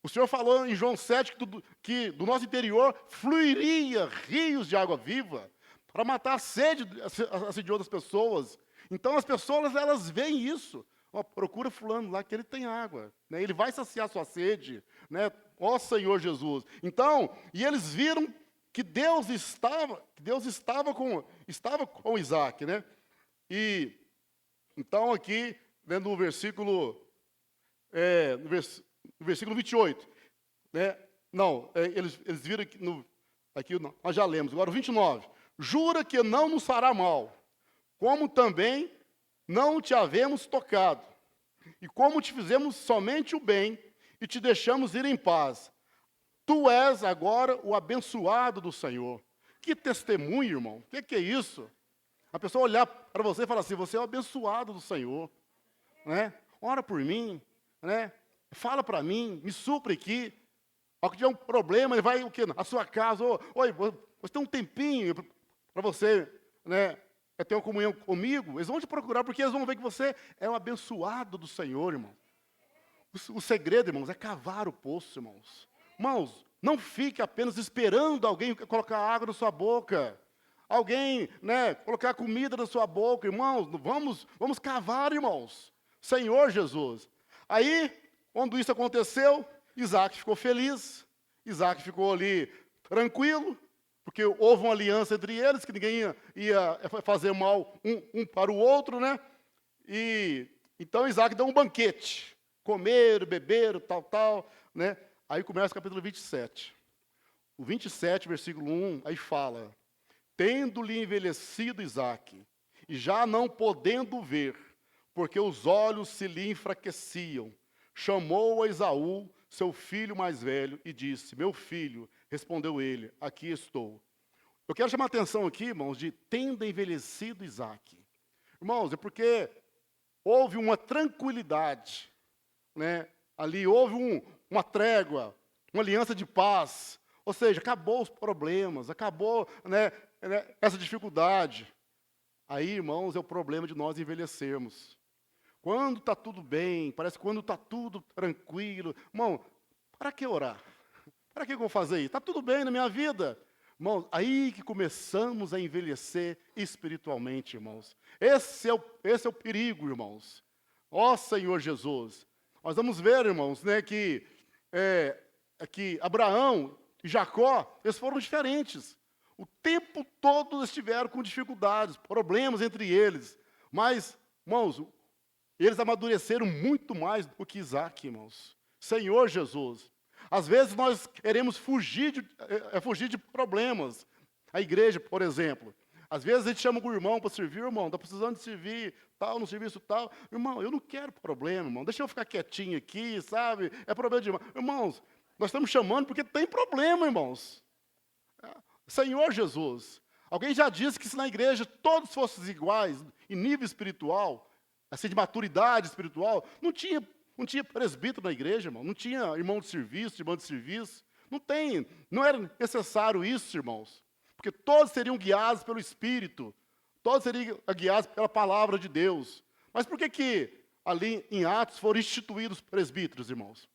O Senhor falou em João 7 que do nosso interior fluiria rios de água viva para matar a sede de outras pessoas. Então as pessoas, elas veem isso. Procura fulano lá que ele tem água. Né? Ele vai saciar sua sede. Né? Ó Senhor Jesus. Então, e eles viram que Deus estava com Isaac. Né? E então aqui, né, no no versículo 28. Né? Não, eles viram aqui nós já lemos. Agora o 29. Jura que não nos fará mal, como também não te havemos tocado, e como te fizemos somente o bem, e te deixamos ir em paz. Tu és agora o abençoado do Senhor. Que testemunho, irmão. O que é isso? A pessoa olhar para você e falar assim, você é o abençoado do Senhor. Né? Ora por mim, né? Fala para mim, me supre aqui. Ao que tiver um problema, ele vai o quê? A sua casa. Oi, você tem um tempinho para você, né, ter uma comunhão comigo? Eles vão te procurar porque eles vão ver que você é o abençoado do Senhor, irmão. O segredo, irmãos, é cavar o poço, irmãos. Irmãos, não fique apenas esperando alguém colocar água na sua boca. Alguém, né, colocar comida na sua boca. Irmãos, vamos cavar, irmãos. Senhor Jesus. Aí, quando isso aconteceu, Isaac ficou feliz. Isaac ficou ali tranquilo, porque houve uma aliança entre eles, que ninguém ia fazer mal um para o outro, né? E então Isaac deu um banquete. Comeram, beberam, tal, né? Aí começa o capítulo 27. O 27, versículo 1, aí fala: tendo-lhe envelhecido Isaque, e já não podendo ver, porque os olhos se lhe enfraqueciam, chamou a Esaú, seu filho mais velho, e disse: meu filho, respondeu ele, aqui estou. Eu quero chamar a atenção aqui, irmãos, de tendo envelhecido Isaque. Irmãos, é porque houve uma tranquilidade, né? Ali houve uma trégua, uma aliança de paz. Ou seja, acabou os problemas, acabou, né, essa dificuldade. Aí, irmãos, é o problema de nós envelhecermos. Quando está tudo bem, parece que quando está tudo tranquilo. Irmão, para que orar? Para que eu vou fazer isso? Está tudo bem na minha vida. Irmãos, aí que começamos a envelhecer espiritualmente, irmãos. Esse é o perigo, irmãos. Ó Senhor Jesus. Nós vamos ver, irmãos, né, que Abraão e Jacó, eles foram diferentes. O tempo todo eles estiveram com dificuldades, problemas entre eles. Mas, irmãos, eles amadureceram muito mais do que Isaac, irmãos. Senhor Jesus. Às vezes nós queremos fugir de problemas. A igreja, por exemplo. Às vezes a gente chama o irmão para servir, irmão, está precisando de servir, tal, no serviço tal. Irmão, eu não quero problema, irmão. Deixa eu ficar quietinho aqui, sabe? É problema de irmão. Irmãos, nós estamos chamando porque tem problema, irmãos. Senhor Jesus. Alguém já disse que se na igreja todos fossem iguais, em nível espiritual, assim, de maturidade espiritual, não tinha presbítero na igreja, irmão. Não tinha irmão de serviço, irmã de serviço. Não era necessário isso, irmãos. Porque todos seriam guiados pelo Espírito. Todos seriam guiados pela palavra de Deus. Mas por que ali em Atos foram instituídos presbíteros, irmãos?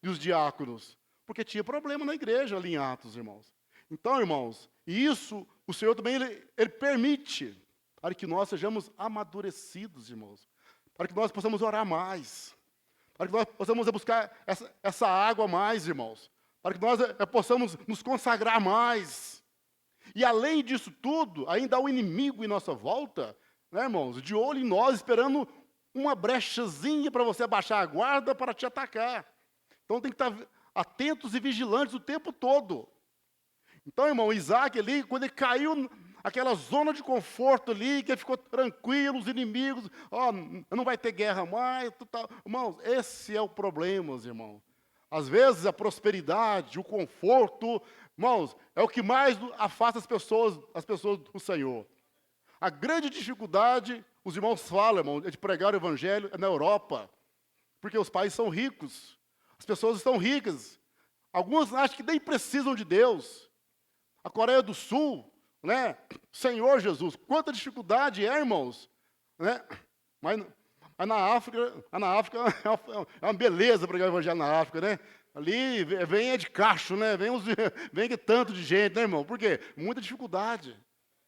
E os diáconos? Porque tinha problema na igreja ali em Atos, irmãos. Então, irmãos, isso o Senhor também ele permite para que nós sejamos amadurecidos, irmãos. Para que nós possamos orar mais. Para que nós possamos buscar essa água mais, irmãos. Para que nós possamos nos consagrar mais. E além disso tudo, ainda há o inimigo em nossa volta, né, irmãos? De olho em nós, esperando uma brechazinha para você abaixar a guarda para te atacar. Então tem que estar atentos e vigilantes o tempo todo. Então, irmão, Isaac ali, quando ele caiu naquela zona de conforto ali, que ele ficou tranquilo, os inimigos, não vai ter guerra mais. Irmãos, esse é o problema, meus irmãos. Às vezes a prosperidade, o conforto, irmãos, é o que mais afasta as pessoas do Senhor. A grande dificuldade, os irmãos falam, irmão, é de pregar o evangelho na Europa, porque os países são ricos, as pessoas estão ricas. Alguns acham que nem precisam de Deus. A Coreia do Sul, né? Senhor Jesus, quanta dificuldade irmãos, né? Mas na África é uma beleza pregar o evangelho na África, né? Ali vem de cacho, né? Vem que tanto de gente, né, irmão? Por quê? Muita dificuldade,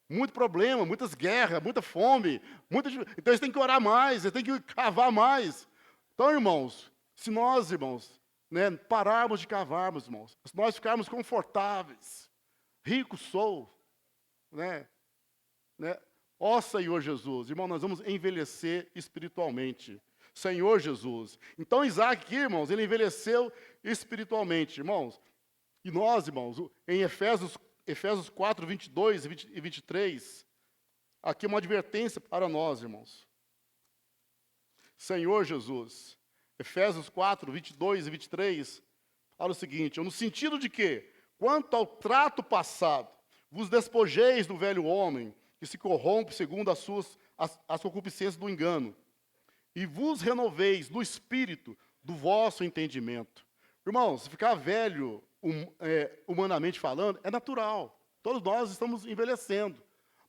muito problema, muitas guerras, muita fome, então eles têm que orar mais, eles têm que cavar mais. Então, irmãos, se nós, irmãos, né, pararmos de cavarmos, irmãos, se nós ficarmos confortáveis, rico sou, né? Ó Senhor Jesus, irmão, nós vamos envelhecer espiritualmente. Senhor Jesus. Então, Isaac aqui, irmãos, ele envelheceu espiritualmente, irmãos. E nós, irmãos, em Efésios 4, 22 e 23, aqui é uma advertência para nós, irmãos. Senhor Jesus. Efésios 4, 22 e 23, fala o seguinte, no sentido de que, quanto ao trato passado, vos despojeis do velho homem, que se corrompe segundo as concupiscências do engano, e vos renoveis no espírito do vosso entendimento. Irmãos, ficar velho, humanamente falando, é natural. Todos nós estamos envelhecendo.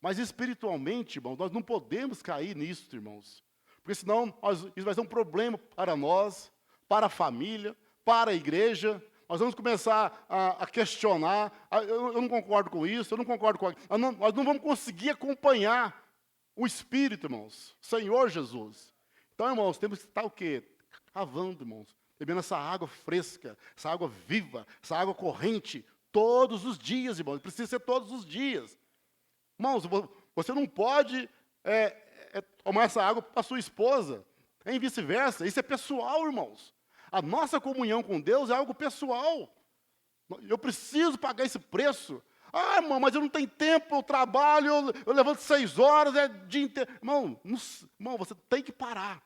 Mas espiritualmente, irmãos, nós não podemos cair nisso, irmãos. Porque senão isso vai ser um problema para nós, para a família, para a igreja. Nós vamos começar a questionar. Eu não concordo com isso, eu não concordo com aquilo. Nós não vamos conseguir acompanhar o Espírito, irmãos. Senhor Jesus. Então, irmãos, temos que estar o quê? Cavando, irmãos. Bebendo essa água fresca, essa água viva, essa água corrente, todos os dias, irmãos. Precisa ser todos os dias. Irmãos, você não pode tomar essa água para sua esposa, e vice-versa. Isso é pessoal, irmãos. A nossa comunhão com Deus é algo pessoal. Eu preciso pagar esse preço. Ah, irmão, mas eu não tenho tempo, eu trabalho, eu levanto 6 horas, é dia inteiro. Irmão, você tem que parar.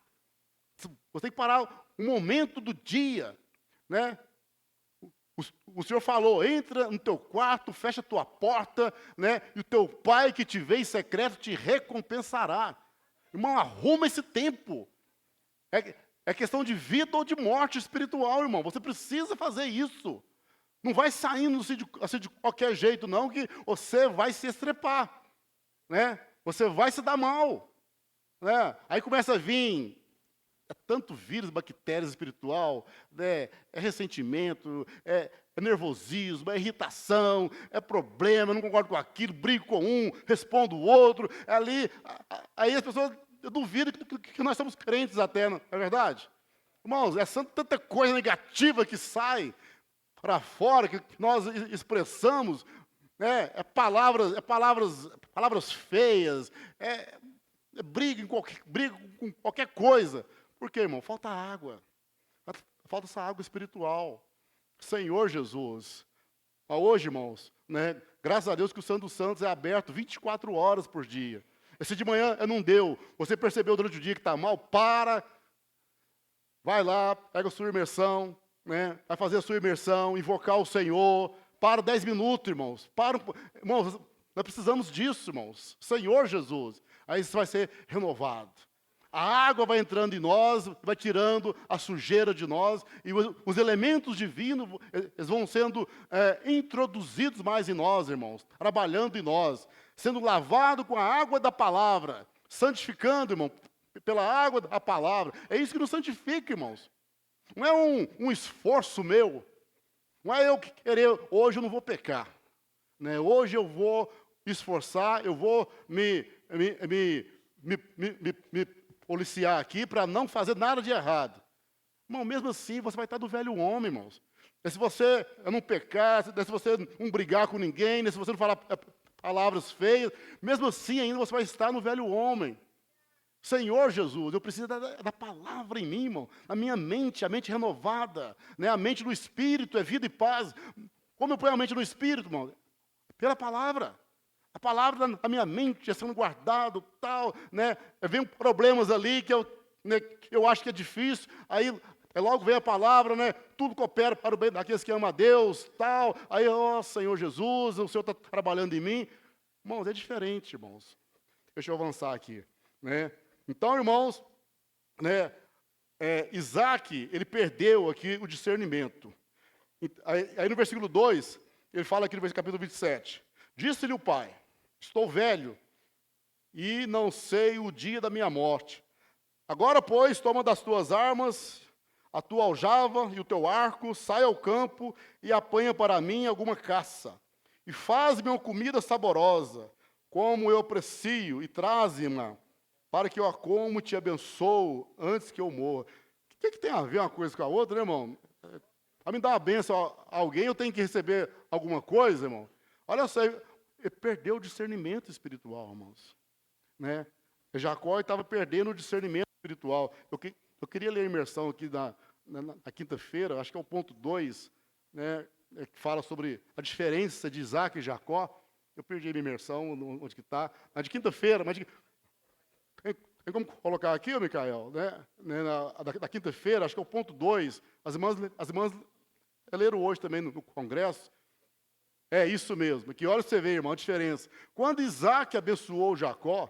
Você tem que parar um momento do dia, né? O Senhor falou, entra no teu quarto, fecha a tua porta, né? E o teu pai que te vê em secreto te recompensará. Irmão, arruma esse tempo. É questão de vida ou de morte espiritual, irmão. Você precisa fazer isso. Não vai saindo assim de qualquer jeito, não, que você vai se estrepar, né? Você vai se dar mal, né? Aí começa a vir tanto vírus, bactéria espiritual, né? É ressentimento, é nervosismo, é irritação, é problema, eu não concordo com aquilo, brigo com um, respondo o outro, aí as pessoas duvidam que nós somos crentes até, não é verdade? Irmãos, é tanta coisa negativa que sai para fora, que nós expressamos, né? Palavras feias, briga com qualquer coisa. Por quê, irmão? Falta água. Falta essa água espiritual. Senhor Jesus. Hoje, irmãos, né, graças a Deus que o Santo dos Santos é aberto 24 horas por dia. Esse de manhã não deu. Você percebeu durante o dia que está mal? Para. Vai lá, pega a sua imersão, né, vai fazer a sua imersão, invocar o Senhor. Para 10 minutos, irmãos. Irmãos, nós precisamos disso, irmãos. Senhor Jesus. Aí isso vai ser renovado. A água vai entrando em nós, vai tirando a sujeira de nós, e os elementos divinos eles vão sendo introduzidos mais em nós, irmãos, trabalhando em nós, sendo lavado com a água da palavra, santificando, irmão, pela água da palavra. É isso que nos santifica, irmãos. Não é um esforço meu, não é eu que querer, hoje eu não vou pecar, né? Hoje eu vou esforçar, eu vou me policiar aqui para não fazer nada de errado. Irmão, mesmo assim, você vai estar do velho homem, irmãos. Se você não pecar, se você não brigar com ninguém, se você não falar palavras feias, mesmo assim ainda você vai estar no velho homem. Senhor Jesus, eu preciso da palavra em mim, irmão, na minha mente, a mente renovada, né? A mente no Espírito é vida e paz. Como eu ponho a mente no Espírito, irmão? Pela palavra. A palavra na minha mente é sendo guardado, tal, né? Vem problemas ali que eu acho que é difícil, aí logo vem a palavra, né? Tudo coopera para o bem daqueles que amam a Deus, tal. Aí, Senhor Jesus, o Senhor está trabalhando em mim. Irmãos, é diferente, irmãos. Deixa eu avançar aqui, né? Então, irmãos, né? Isaac, ele perdeu aqui o discernimento. Aí no versículo 2, ele fala aqui no capítulo 27. Disse-lhe o pai, estou velho e não sei o dia da minha morte. Agora, pois, toma das tuas armas, a tua aljava e o teu arco, sai ao campo e apanha para mim alguma caça. E faz-me uma comida saborosa, como eu aprecio, e traze-me, para que eu a como e te abençoo antes que eu morra. O que tem a ver uma coisa com a outra, né, irmão? Para me dar uma bênção a alguém, eu tenho que receber alguma coisa, irmão? Olha só, ele perdeu o discernimento espiritual, irmãos. Né? Jacó estava perdendo o discernimento espiritual. Eu Eu queria ler a imersão aqui na quinta-feira, acho que é o ponto 2, né, que fala sobre a diferença de Isaac e Jacó. Eu perdi a minha imersão, onde que está. A de quinta-feira, mas tem como colocar aqui, Micael? Né, da quinta-feira, acho que é o ponto 2. As irmãs leram hoje também no congresso. É isso mesmo, que olha você vê, irmão, a diferença. Quando Isaac abençoou Jacó,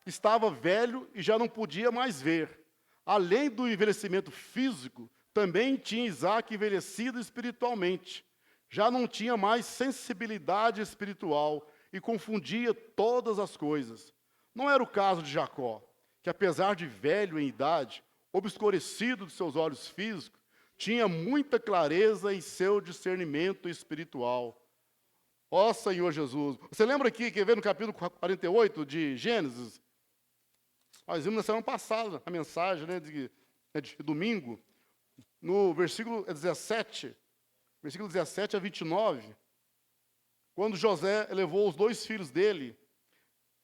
estava velho e já não podia mais ver. Além do envelhecimento físico, também tinha Isaac envelhecido espiritualmente. Já não tinha mais sensibilidade espiritual e confundia todas as coisas. Não era o caso de Jacó, que apesar de velho em idade, obscurecido de seus olhos físicos, tinha muita clareza em seu discernimento espiritual. Ó Senhor Jesus. Você lembra aqui, que vê no capítulo 48 de Gênesis? Nós vimos na semana passada a mensagem, né, de domingo, no versículo 17 a 29, quando José levou os 2 filhos dele,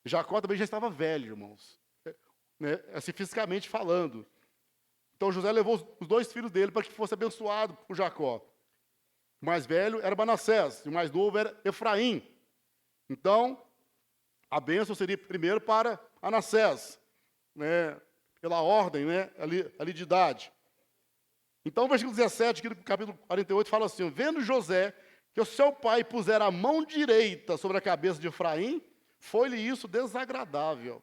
Jacó também já estava velho, irmãos, né, assim, fisicamente falando. Então José levou os 2 filhos dele para que fosse abençoado por Jacó. O mais velho era Manassés, e o mais novo era Efraim. Então, a bênção seria primeiro para Manassés, né, pela ordem, né, ali de idade. Então, o versículo 17, aqui do capítulo 48, fala assim: vendo José que o seu pai pusera a mão direita sobre a cabeça de Efraim, foi-lhe isso desagradável.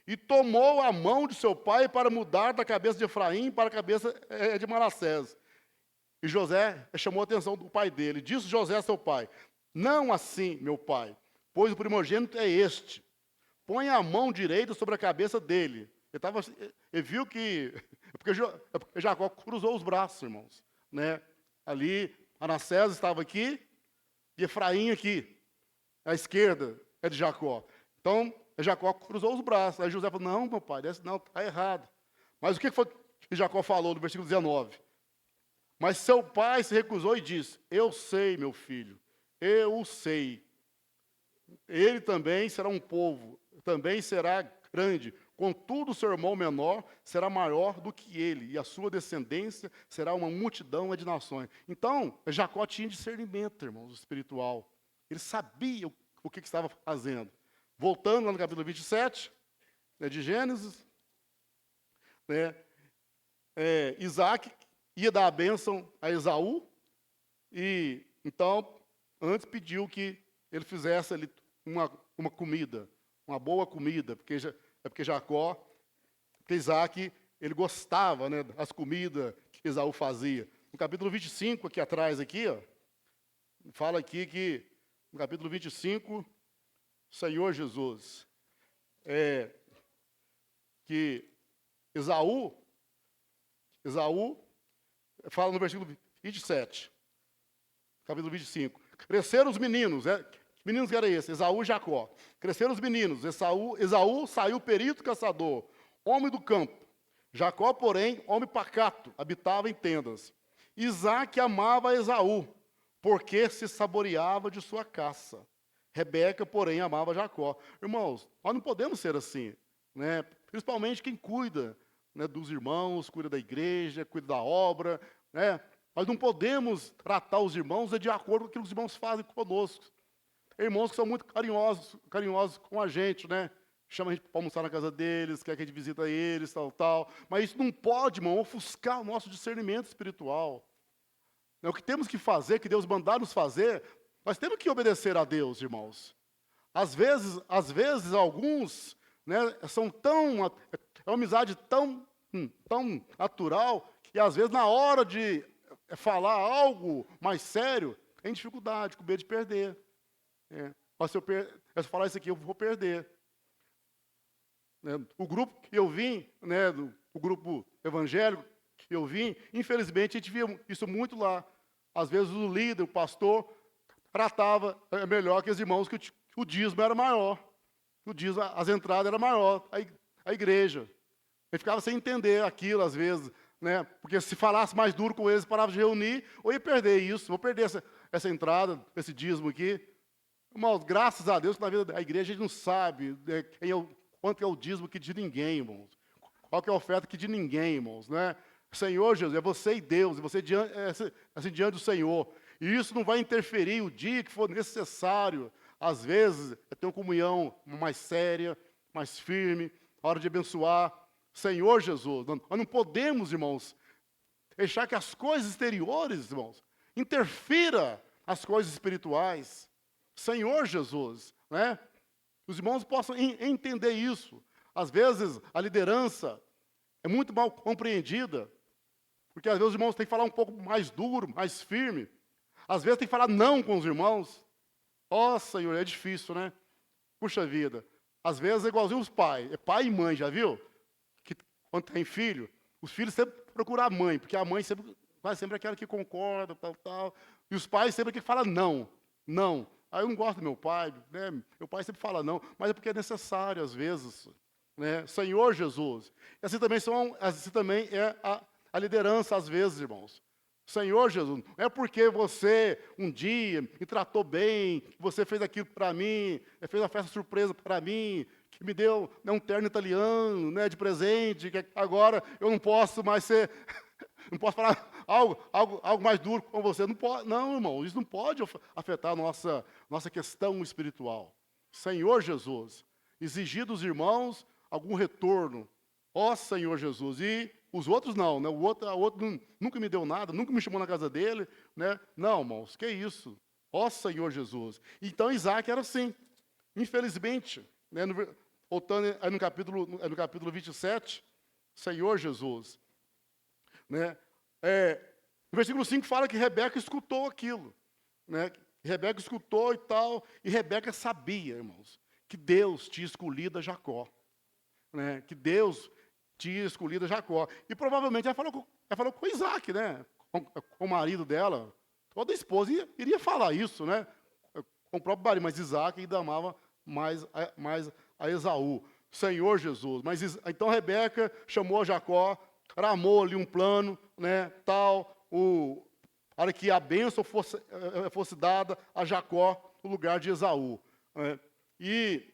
E tomou a mão de seu pai para mudar da cabeça de Efraim para a cabeça de Manassés. E José chamou a atenção do pai dele. Disse José a seu pai: não assim, meu pai, pois o primogênito é este. Põe a mão direita sobre a cabeça dele. Ele viu que... Porque Jacó cruzou os braços, irmãos. Né? Ali, Manassés estava aqui e Efraim aqui. À esquerda é de Jacó. Então, Jacó cruzou os braços. Aí José falou: não, meu pai, não, está errado. Mas o que foi que Jacó falou no versículo 19? Mas seu pai se recusou e disse: eu sei, meu filho, eu o sei. Ele também será um povo, também será grande. Contudo, seu irmão menor será maior do que ele, e a sua descendência será uma multidão de nações. Então, Jacó tinha discernimento, irmãos, espiritual. Ele sabia o que estava fazendo. Voltando lá no capítulo 27, né, de Gênesis, né, Isaac ia dar a bênção a Esaú, e então, antes pediu que ele fizesse ali uma comida, uma boa comida, porque Isaac, ele gostava, né, das comidas que Esaú fazia. No capítulo 25, aqui atrás, aqui, ó, fala aqui que, no capítulo 25, Senhor Jesus, que Esaú fala no versículo 27, capítulo 25. Cresceram os meninos, que meninos que era esse? Esaú e Jacó. Cresceram os meninos. Esaú saiu perito caçador, homem do campo. Jacó, porém, homem pacato, habitava em tendas. Isaac amava Esaú, porque se saboreava de sua caça. Rebeca, porém, amava Jacó. Irmãos, nós não podemos ser assim, né? Principalmente quem cuida, né, dos irmãos, cuida da igreja, cuida da obra, né? Nós não podemos tratar os irmãos de acordo com aquilo que os irmãos fazem conosco. Tem irmãos que são muito carinhosos com a gente, né? Chama a gente para almoçar na casa deles, quer que a gente visita eles, tal. Mas isso não pode, irmão, ofuscar o nosso discernimento espiritual. O que temos que fazer, que Deus mandar nos fazer, nós temos que obedecer a Deus, irmãos. Às vezes alguns, né, é uma amizade tão natural, que às vezes na hora de falar algo mais sério, tem dificuldade, com medo de perder. Mas se eu falar isso aqui, eu vou perder. O grupo que eu vim, né, o grupo evangélico que eu vim, infelizmente a gente via isso muito lá. Às vezes o líder, o pastor, tratava melhor que os irmãos, que o dízimo era maior. O dízimo, as entradas eram maior, a igreja. Ele ficava sem entender aquilo, às vezes, né? Porque se falasse mais duro com eles, parava de reunir, ou ia perder isso, vou perder essa entrada, esse dízimo aqui. Irmãos, graças a Deus, que na vida da igreja a gente não sabe quanto é o dízimo aqui de ninguém, irmãos. qualquer oferta que de ninguém, irmãos, né? Senhor Jesus, é você e Deus, e você assim, diante do Senhor. E isso não vai interferir o dia que for necessário. Às vezes, é ter uma comunhão mais séria, mais firme, a hora de abençoar. Senhor Jesus, nós não podemos, irmãos, deixar que as coisas exteriores, irmãos, interfira as coisas espirituais. Senhor Jesus, né? Os irmãos possam entender isso. Às vezes, a liderança é muito mal compreendida, porque às vezes os irmãos têm que falar um pouco mais duro, mais firme. Às vezes tem que falar não com os irmãos. Ó, Senhor, é difícil, né? Puxa vida. Às vezes é igualzinho os pais. É pai e mãe, já viu? Que quando tem filho, os filhos sempre procuram a mãe, porque a mãe vai sempre aquela que concorda, tal. E os pais sempre que falam não. Não. Aí eu não gosto do meu pai, né? Meu pai sempre fala não, mas é porque é necessário às vezes, né? Senhor Jesus. E assim também é a liderança às vezes, irmãos. Senhor Jesus, não é porque você um dia me tratou bem, que você fez aquilo para mim, fez uma festa surpresa para mim, que me deu, né, um terno italiano, né, de presente, que agora eu não posso mais ser, não posso falar algo mais duro com você. Não pode, não, irmão, isso não pode afetar a nossa questão espiritual. Senhor Jesus, exigir dos irmãos algum retorno. Ó Senhor Jesus, e os outros não, né? O outro nunca me deu nada, nunca me chamou na casa dele, né? Não, irmãos, que isso? Ó Senhor Jesus. Então Isaac era assim. Infelizmente, né? Voltando aí no capítulo 27, Senhor Jesus, né? No versículo 5 fala que Rebeca escutou aquilo, né? Rebeca escutou e tal, e Rebeca sabia, irmãos, que Deus tinha escolhido a Jacó, né? Que Deus tinha escolhido a Jacó. E provavelmente ela falou com Isaac, né? Com o marido dela. Toda esposa iria falar isso, né? Com o próprio marido, mas Isaac ainda amava mais a Esaú. Senhor Jesus. Mas então Rebeca chamou a Jacó, tramou ali um plano, né? Para que a bênção fosse dada a Jacó no lugar de Esaú. Né? E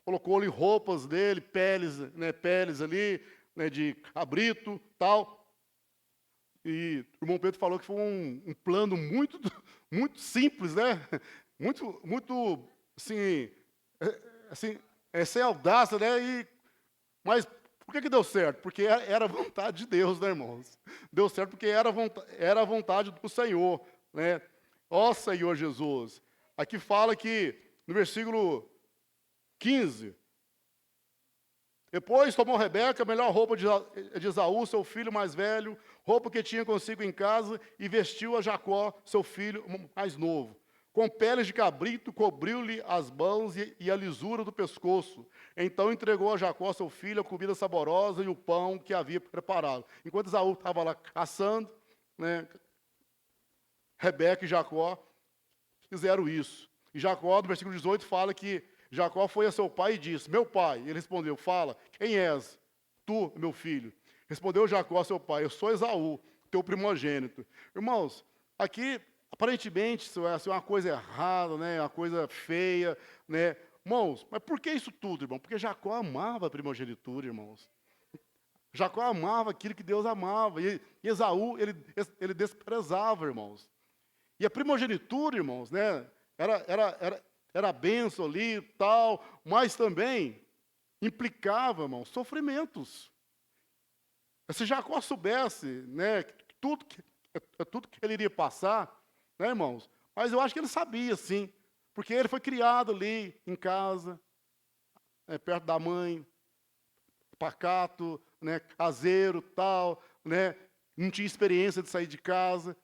colocou-lhe roupas dele, peles ali, né, de cabrito, tal. E o irmão Pedro falou que foi um plano muito, muito simples, né? Muito, assim, sem audácia, né? Mas por que deu certo? Porque era a vontade de Deus, né, irmãos? Deu certo porque era a vontade do Senhor, né? Ó Senhor Jesus. Aqui fala que, no versículo 15. Depois tomou Rebeca a melhor roupa de Esaú, seu filho mais velho, roupa que tinha consigo em casa, e vestiu a Jacó, seu filho mais novo. Com peles de cabrito, cobriu-lhe as mãos e a lisura do pescoço. Então entregou a Jacó, seu filho, a comida saborosa e o pão que havia preparado. Enquanto Esaú estava lá caçando, né, Rebeca e Jacó fizeram isso. E Jacó, no versículo 18, fala que Jacó foi a seu pai e disse, meu pai. Ele respondeu, fala, quem és? Tu, meu filho. Respondeu Jacó a seu pai, eu sou Esaú, teu primogênito. Irmãos, aqui, aparentemente, isso é uma coisa errada, né? Uma coisa feia, né? Irmãos, mas por que isso tudo, irmão? Porque Jacó amava a primogenitura, irmãos. Jacó amava aquilo que Deus amava. E Esaú, ele desprezava, irmãos. E a primogenitura, irmãos, né? Era a bênção ali e tal, mas também implicava, irmãos, sofrimentos. Se Jacó soubesse, né, tudo que ele iria passar, né, irmãos? Mas eu acho que ele sabia, sim, porque ele foi criado ali em casa, perto da mãe, pacato, né, caseiro, tal, né, não tinha experiência de sair de casa,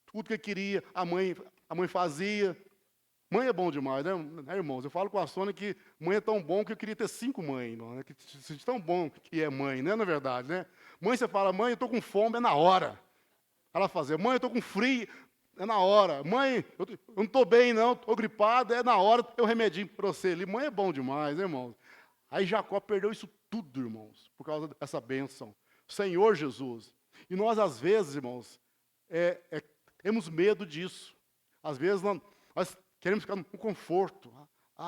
tudo que queria a mãe fazia. Mãe é bom demais, né, irmãos? Eu falo com a Sônia que mãe é tão bom que eu queria ter 5 mães, não, né? Que tão bom que é mãe, né? Na verdade, né? Mãe, você fala, mãe, eu estou com fome, é na hora. Ela fazia, mãe, eu estou com frio, é na hora. Mãe, eu não estou bem, não, estou gripado, é na hora, tem um remedinho para você ali. Mãe é bom demais, né, irmãos? Aí Jacó perdeu isso tudo, irmãos, por causa dessa bênção. Senhor Jesus. E nós, às vezes, irmãos, temos medo disso. Às vezes, nós queremos ficar no conforto.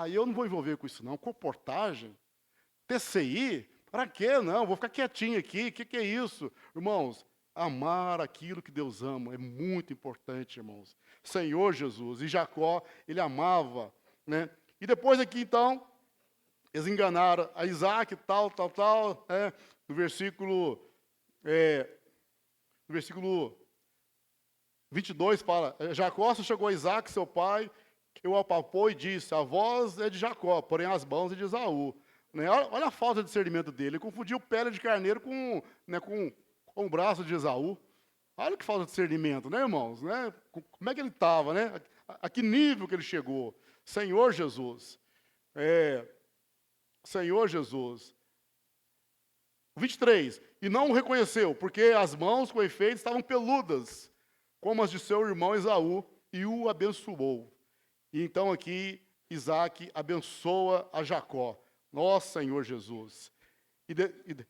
Eu não vou envolver com isso, não. Comportagem, TCI, para quê? Não, vou ficar quietinho aqui, o que é isso? Irmãos, amar aquilo que Deus ama é muito importante, irmãos. Senhor Jesus, e Jacó, ele amava, né? E depois aqui, então, eles enganaram a Isaac, tal, né? No versículo 22 fala, Jacó se chegou a Isaac, seu pai, que o apalpou e disse, a voz é de Jacó, porém as mãos é de Esaú. Né? Olha a falta de discernimento dele, ele confundiu pele de carneiro com o braço de Esaú. Olha que falta de discernimento, né, irmãos? Né? Como é que ele estava, né? A que nível que ele chegou? Senhor Jesus. Senhor Jesus. 23. E não o reconheceu, porque as mãos com efeito estavam peludas, como as de seu irmão Esaú, e o abençoou. E então aqui Isaac abençoa a Jacó. Nossa, Senhor Jesus. E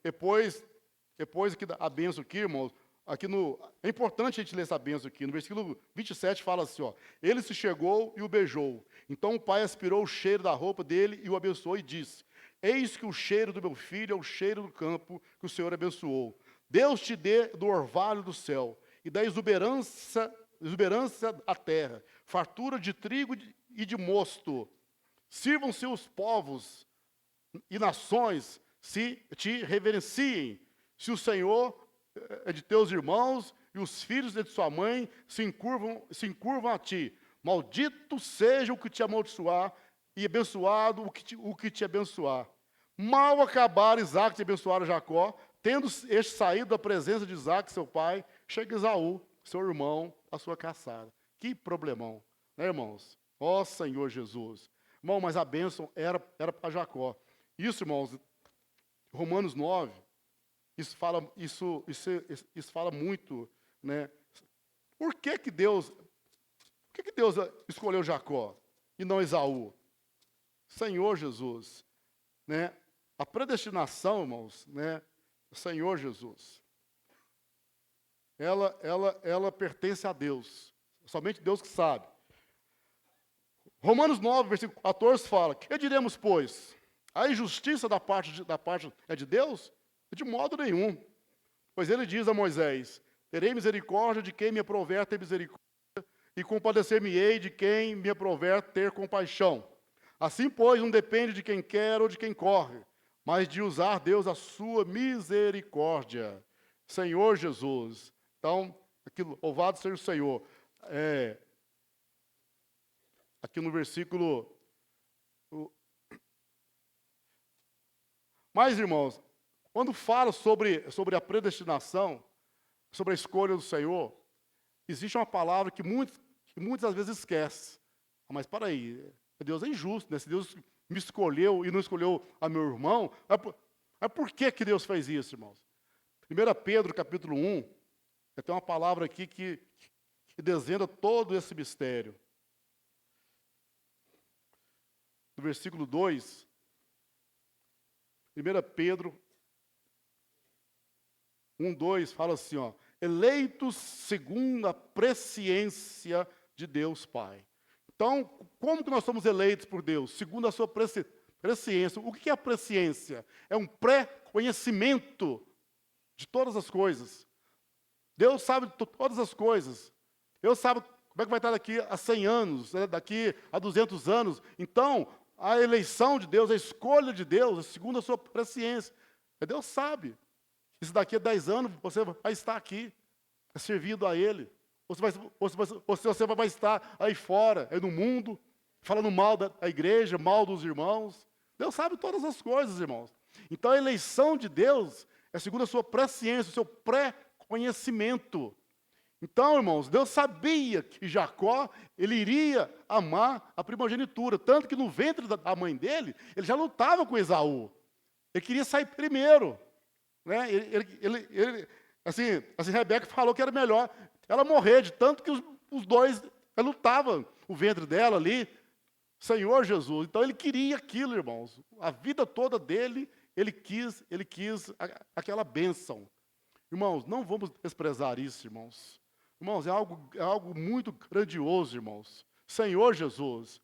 depois aqui a benção aqui, irmãos, é importante a gente ler essa benção aqui. No versículo 27 fala assim, ó, ele se chegou e o beijou. Então o pai aspirou o cheiro da roupa dele e o abençoou e disse, eis que o cheiro do meu filho é o cheiro do campo que o Senhor abençoou. Deus te dê do orvalho do céu e da exuberância da terra, fartura de trigo e de mosto. Sirvam-se os povos e nações, se te reverenciem. Se o Senhor é de teus irmãos e os filhos de sua mãe se encurvam a ti. Maldito seja o que te amaldiçoar e abençoado o que te abençoar. Mal acabar Isaac de abençoar a Jacó, tendo este saído da presença de Isaac, seu pai, chega Esaú, seu irmão, à sua caçada. Que problemão, né, irmãos? Ó Senhor Jesus. Irmão, mas a bênção era para Jacó. Isso, irmãos, Romanos 9, isso fala muito, né? Por que Deus escolheu Jacó e não Esaú? Senhor Jesus, né? A predestinação, irmãos, né? Senhor Jesus, ela pertence a Deus. Somente Deus que sabe. Romanos 9, versículo 14 fala, que diremos, pois? A injustiça da parte é de Deus? De modo nenhum. Pois ele diz a Moisés, terei misericórdia de quem me aprover ter misericórdia, e compadecer-me-ei de quem me aprover ter compaixão. Assim, pois, não depende de quem quer ou de quem corre, mas de usar Deus a sua misericórdia. Senhor Jesus. Então, aqui, louvado seja o Senhor. Aqui no versículo... Mas, irmãos, quando fala sobre a predestinação, sobre a escolha do Senhor, existe uma palavra que muitas das vezes esquece. Mas, para aí, Deus é injusto, né? Se Deus me escolheu e não escolheu a meu irmão, mas por que Deus fez isso, irmãos? 1 Pedro, capítulo 1, tem uma palavra aqui que desvenda todo esse mistério. No versículo 2, 1 Pedro 1, 2, fala assim, ó, eleitos segundo a presciência de Deus Pai. Então, como que nós somos eleitos por Deus? Segundo a sua presciência. O que é a presciência? É um pré-conhecimento de todas as coisas. Deus sabe de todas as coisas. Deus sabe como é que vai estar daqui a 100 anos, né? Daqui a 200 anos. Então, a eleição de Deus, a escolha de Deus, é segundo a sua presciência. Deus sabe. Se daqui a 10 anos você vai estar aqui, servindo a Ele. Você vai estar aí fora, aí no mundo, falando mal da igreja, mal dos irmãos. Deus sabe todas as coisas, irmãos. Então a eleição de Deus é segundo a sua presciência, o seu pré-conhecimento. Então, irmãos, Deus sabia que Jacó, ele iria amar a primogenitura, tanto que no ventre da mãe dele, ele já lutava com Esaú. Ele queria sair primeiro. Né? Assim, Rebeca falou que era melhor ela morrer, de tanto que os dois lutavam, o ventre dela ali, Senhor Jesus. Então ele queria aquilo, irmãos. A vida toda dele, ele quis aquela bênção. Irmãos, não vamos desprezar isso, irmãos. Irmãos, é algo muito grandioso, irmãos. Senhor Jesus.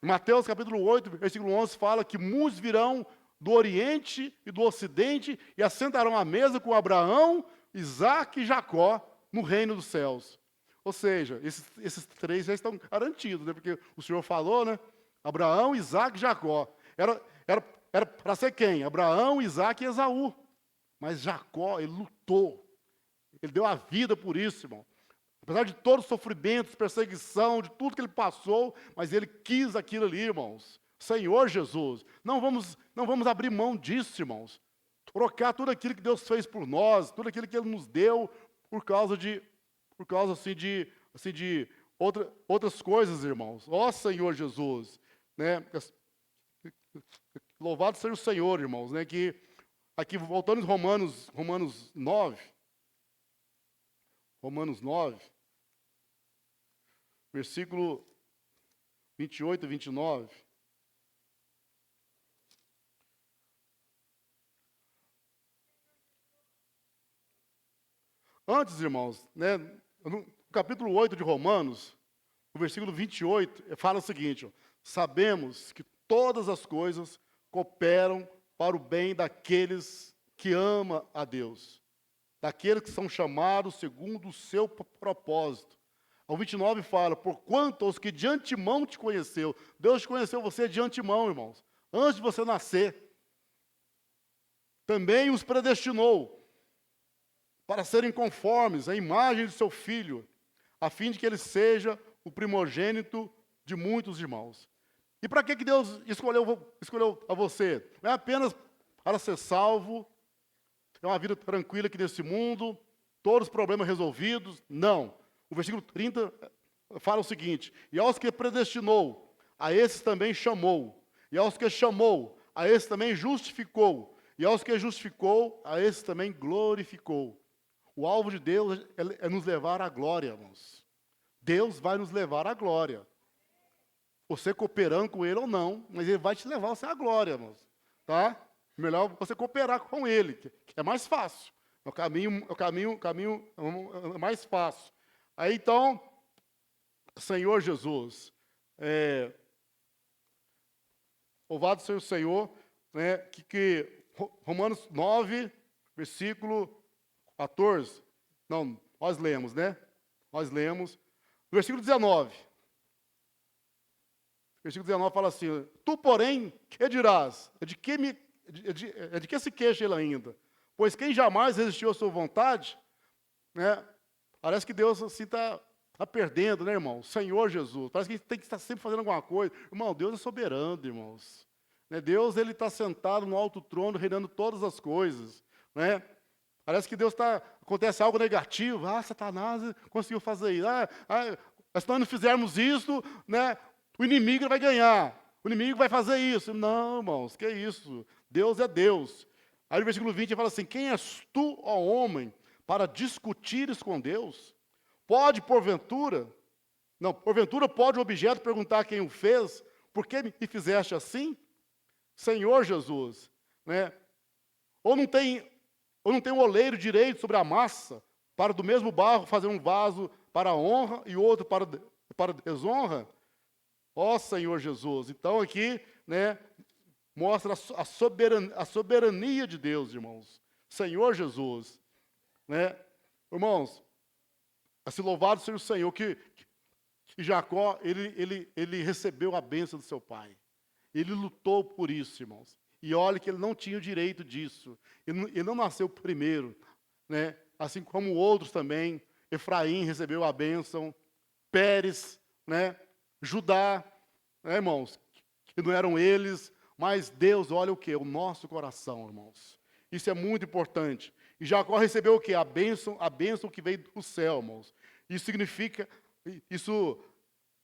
Mateus capítulo 8, versículo 11 fala que muitos virão do Oriente e do Ocidente e assentarão à mesa com Abraão, Isaque e Jacó no reino dos céus. Ou seja, esses três já estão garantidos, né? Porque o Senhor falou, né? Abraão, Isaque e Jacó. Era para ser quem? Abraão, Isaque e Esaú. Mas Jacó, ele lutou. Ele deu a vida por isso, irmão. Apesar de todos os sofrimentos, perseguição, de tudo que ele passou, mas ele quis aquilo ali, irmãos. Senhor Jesus, não vamos abrir mão disso, irmãos. Trocar tudo aquilo que Deus fez por nós, tudo aquilo que Ele nos deu, por causa de outras coisas, irmãos. Ó Senhor Jesus, né? Louvado seja o Senhor, irmãos, né? Que aqui voltando em Romanos 9, versículo 28 e 29. Antes, irmãos, né, no capítulo 8 de Romanos, no versículo 28, fala o seguinte: ó, sabemos que todas as coisas cooperam para o bem daqueles que amam a Deus, daqueles que são chamados segundo o seu propósito. O 29 fala: porquanto os que de antemão te conheceu, Deus conheceu você de antemão, irmãos, antes de você nascer, também os predestinou para serem conformes à imagem de seu Filho, a fim de que ele seja o primogênito de muitos irmãos. E para que Deus escolheu a você? Não é apenas para ser salvo, ter uma vida tranquila aqui nesse mundo, todos os problemas resolvidos. Não. O versículo 30 fala o seguinte: e aos que predestinou, a esses também chamou. E aos que chamou, a esses também justificou. E aos que justificou, a esses também glorificou. O alvo de Deus é nos levar à glória, irmãos. Deus vai nos levar à glória. Você cooperando com Ele ou não, mas Ele vai te levar à glória, irmãos. Tá? Melhor você cooperar com Ele, que é mais fácil. É o caminho mais fácil. Aí então, Senhor Jesus, louvado seja o Senhor, né, que Romanos 9, versículo 14, não, nós lemos, né? Nós lemos. No versículo 19. Versículo 19 fala assim: tu, porém, que dirás? É de que se queixa ele ainda? Pois quem jamais resistiu à sua vontade, né? Parece que Deus assim está perdendo, né, irmão? Senhor Jesus. Parece que a gente tem que estar sempre fazendo alguma coisa. Irmão, Deus é soberano, irmãos. Né? Deus, Ele está sentado no alto trono, reinando todas as coisas, né? Parece que acontece algo negativo. Satanás conseguiu fazer isso. Se nós não fizermos isso, né, o inimigo vai ganhar. O inimigo vai fazer isso. Não, irmãos, que isso? Deus é Deus. Aí no versículo 20 ele fala assim: quem és tu, ó homem, para discutires com Deus? Porventura pode o objeto perguntar a quem o fez: por que me fizeste assim? Senhor Jesus, né? Ou não tem um oleiro direito sobre a massa, para do mesmo barro fazer um vaso para a honra e outro para a desonra? Ó Senhor Jesus. Então aqui, né, mostra a soberania de Deus, irmãos. Senhor Jesus, né? Irmãos, assim, louvado seja o Senhor, que Jacó, ele recebeu a bênção do seu pai. Ele lutou por isso, irmãos. E olha que ele não tinha o direito disso. Ele não nasceu primeiro, né? Assim como outros também. Efraim recebeu a bênção, Pérez, né? Judá, né, irmãos? Que não eram eles, mas Deus olha o quê? O nosso coração, irmãos. Isso é muito importante. E Jacó recebeu o quê? A bênção que veio do céu, irmãos. Isso significa,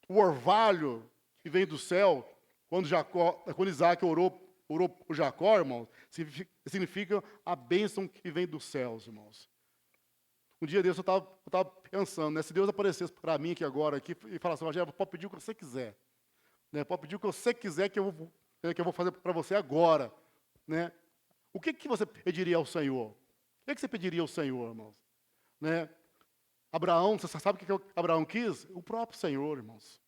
o orvalho que vem do céu, quando Isaac orou por Jacó, irmãos, significa a bênção que vem dos céus, irmãos. Um dia Deus, eu estava pensando, né, se Deus aparecesse para mim agora e falasse: Rogério, pode pedir o que você quiser. Né, pode pedir o que você quiser que eu vou fazer para você agora. Né? O que você pediria ao Senhor? O que você pediria ao Senhor, irmãos? Né? Abraão, você sabe o que Abraão quis? O próprio Senhor, irmãos.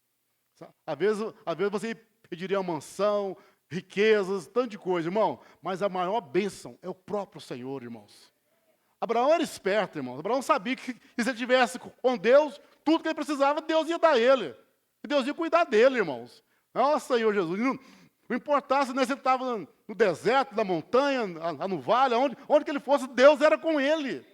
Às vezes você pediria uma mansão, riquezas, tanto de coisa, irmão. Mas a maior bênção é o próprio Senhor, irmãos. Abraão era esperto, irmãos. Abraão sabia que se ele estivesse com Deus, tudo que ele precisava, Deus ia dar a ele. E Deus ia cuidar dele, irmãos. Nossa, Senhor Jesus. Não importasse, né, se ele estava no deserto, na montanha, no vale, onde que ele fosse, Deus era com ele.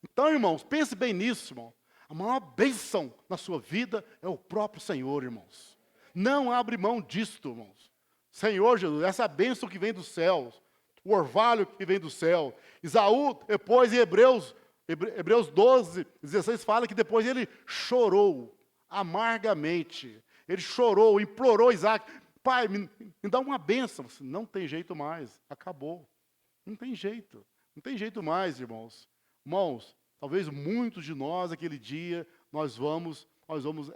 Então, irmãos, pense bem nisso, irmão. A maior bênção na sua vida é o próprio Senhor, irmãos. Não abre mão disto, irmãos. Senhor Jesus, essa bênção que vem dos céus, o orvalho que vem do céu. Isaú, depois em Hebreus 12, 16, fala que depois ele chorou amargamente. Ele chorou, implorou Isaac: pai, me dá uma bênção. Não tem jeito mais, acabou. Não tem jeito mais, irmãos. Irmãos, talvez muitos de nós, aquele dia, nós vamos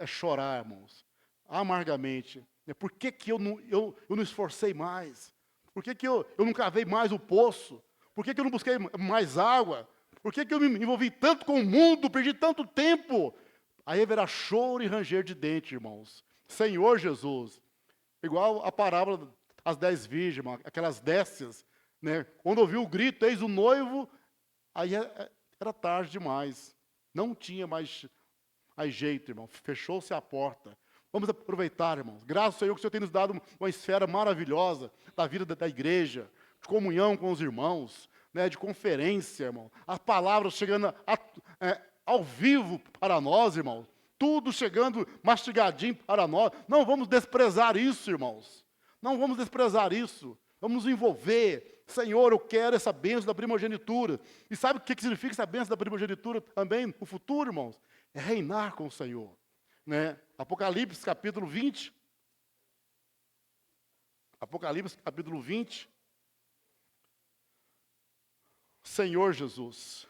chorar, irmãos, amargamente. Por que eu não esforcei mais? Por que eu não cavei mais o poço? Por que eu não busquei mais água? Por que eu me envolvi tanto com o mundo, perdi tanto tempo? Aí haverá choro e ranger de dente, irmãos. Senhor Jesus, igual a parábola das 10 virgens, irmão, aquelas décias, né? Quando ouviu o grito, eis o noivo, aí era tarde demais. Não tinha mais jeito, irmão. Fechou-se a porta. Vamos aproveitar, irmãos. Graças ao Senhor que o Senhor tem nos dado uma esfera maravilhosa da vida da igreja, de comunhão com os irmãos, né, de conferência, irmão. As palavras chegando ao vivo para nós, irmãos. Tudo chegando mastigadinho para nós. Não vamos desprezar isso, irmãos. Não vamos desprezar isso. Vamos nos envolver. Senhor, eu quero essa bênção da primogenitura. E sabe o que significa essa bênção da primogenitura também no futuro, irmãos? É reinar com o Senhor. Né? Apocalipse capítulo 20. Apocalipse capítulo 20. Senhor Jesus.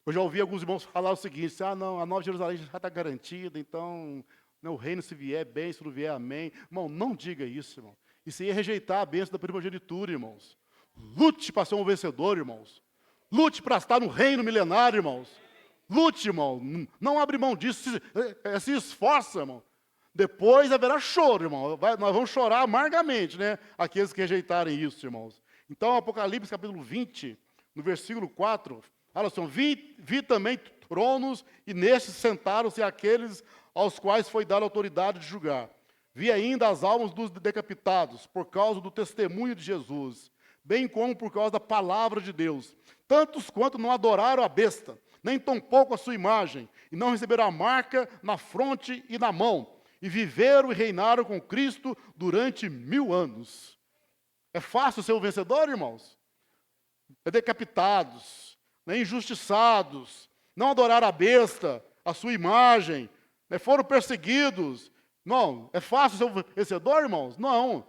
Eu já ouvi alguns irmãos falar o seguinte: não, a Nova Jerusalém já está garantida, então o reino se vier bem, se não vier amém. Irmão, não diga isso, irmão. Isso aí é rejeitar a bênção da primogenitura, irmãos. Lute para ser um vencedor, irmãos. Lute para estar no reino milenário, irmãos. Lute, irmão. Não abre mão disso. Se esforça, irmão. Depois haverá choro, irmão. Nós vamos chorar amargamente, né? Aqueles que rejeitarem isso, irmãos. Então, Apocalipse capítulo 20, no versículo 4, fala assim: vi também tronos, e nestes sentaram-se aqueles aos quais foi dada autoridade de julgar. Vi ainda as almas dos decapitados, por causa do testemunho de Jesus, bem como por causa da palavra de Deus. Tantos quanto não adoraram a besta, nem tampouco a sua imagem, e não receberam a marca na fronte e na mão, e viveram e reinaram com Cristo durante 1000 anos. É fácil ser um vencedor, irmãos? É decapitados, injustiçados, não adoraram a besta, a sua imagem, foram perseguidos. Não, é fácil ser um vencedor, irmãos? Não.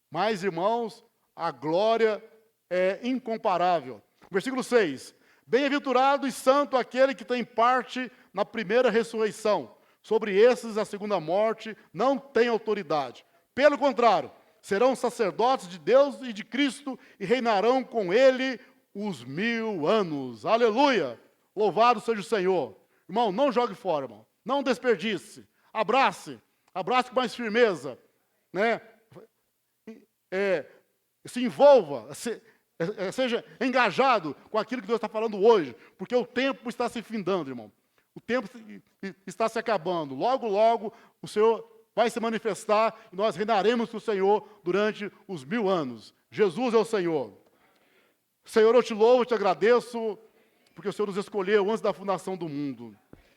Mas, irmãos, a glória é incomparável. Versículo 6. Bem-aventurado e santo aquele que tem parte na primeira ressurreição. Sobre esses, a segunda morte não tem autoridade. Pelo contrário, serão sacerdotes de Deus e de Cristo e reinarão com ele os 1000 anos. Aleluia! Louvado seja o Senhor. Irmão, não jogue fora, irmão. Não desperdice. Abrace com mais firmeza, né? Se envolva, seja engajado com aquilo que Deus está falando hoje, porque o tempo está se findando, irmão. O tempo está se acabando. Logo, logo, o Senhor vai se manifestar e nós reinaremos com o Senhor durante os 1000 anos. Jesus é o Senhor. Senhor, eu te louvo, eu te agradeço, porque o Senhor nos escolheu antes da fundação do mundo.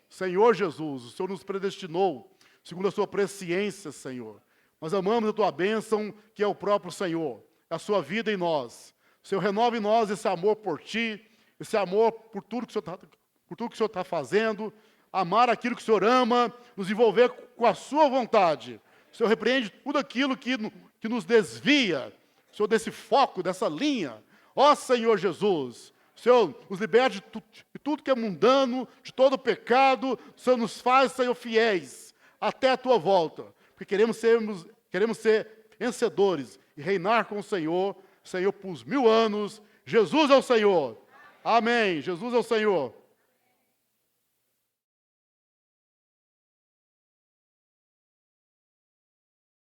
Senhor Jesus, o Senhor nos predestinou, segundo a sua presciência, Senhor. Nós amamos a tua bênção, que é o próprio Senhor, a sua vida em nós. Senhor, renova em nós esse amor por ti, esse amor por tudo que o Senhor está fazendo, amar aquilo que o Senhor ama, nos envolver com a sua vontade. O Senhor repreende tudo aquilo que nos desvia, Senhor, desse foco, dessa linha. Ó Senhor Jesus, Senhor, nos liberte de tudo que é mundano, de todo pecado. O Senhor nos faz, Senhor, fiéis até a tua volta, porque queremos ser vencedores e reinar com o Senhor, por os 1000 anos. Jesus é o Senhor. Amém. Jesus é o Senhor.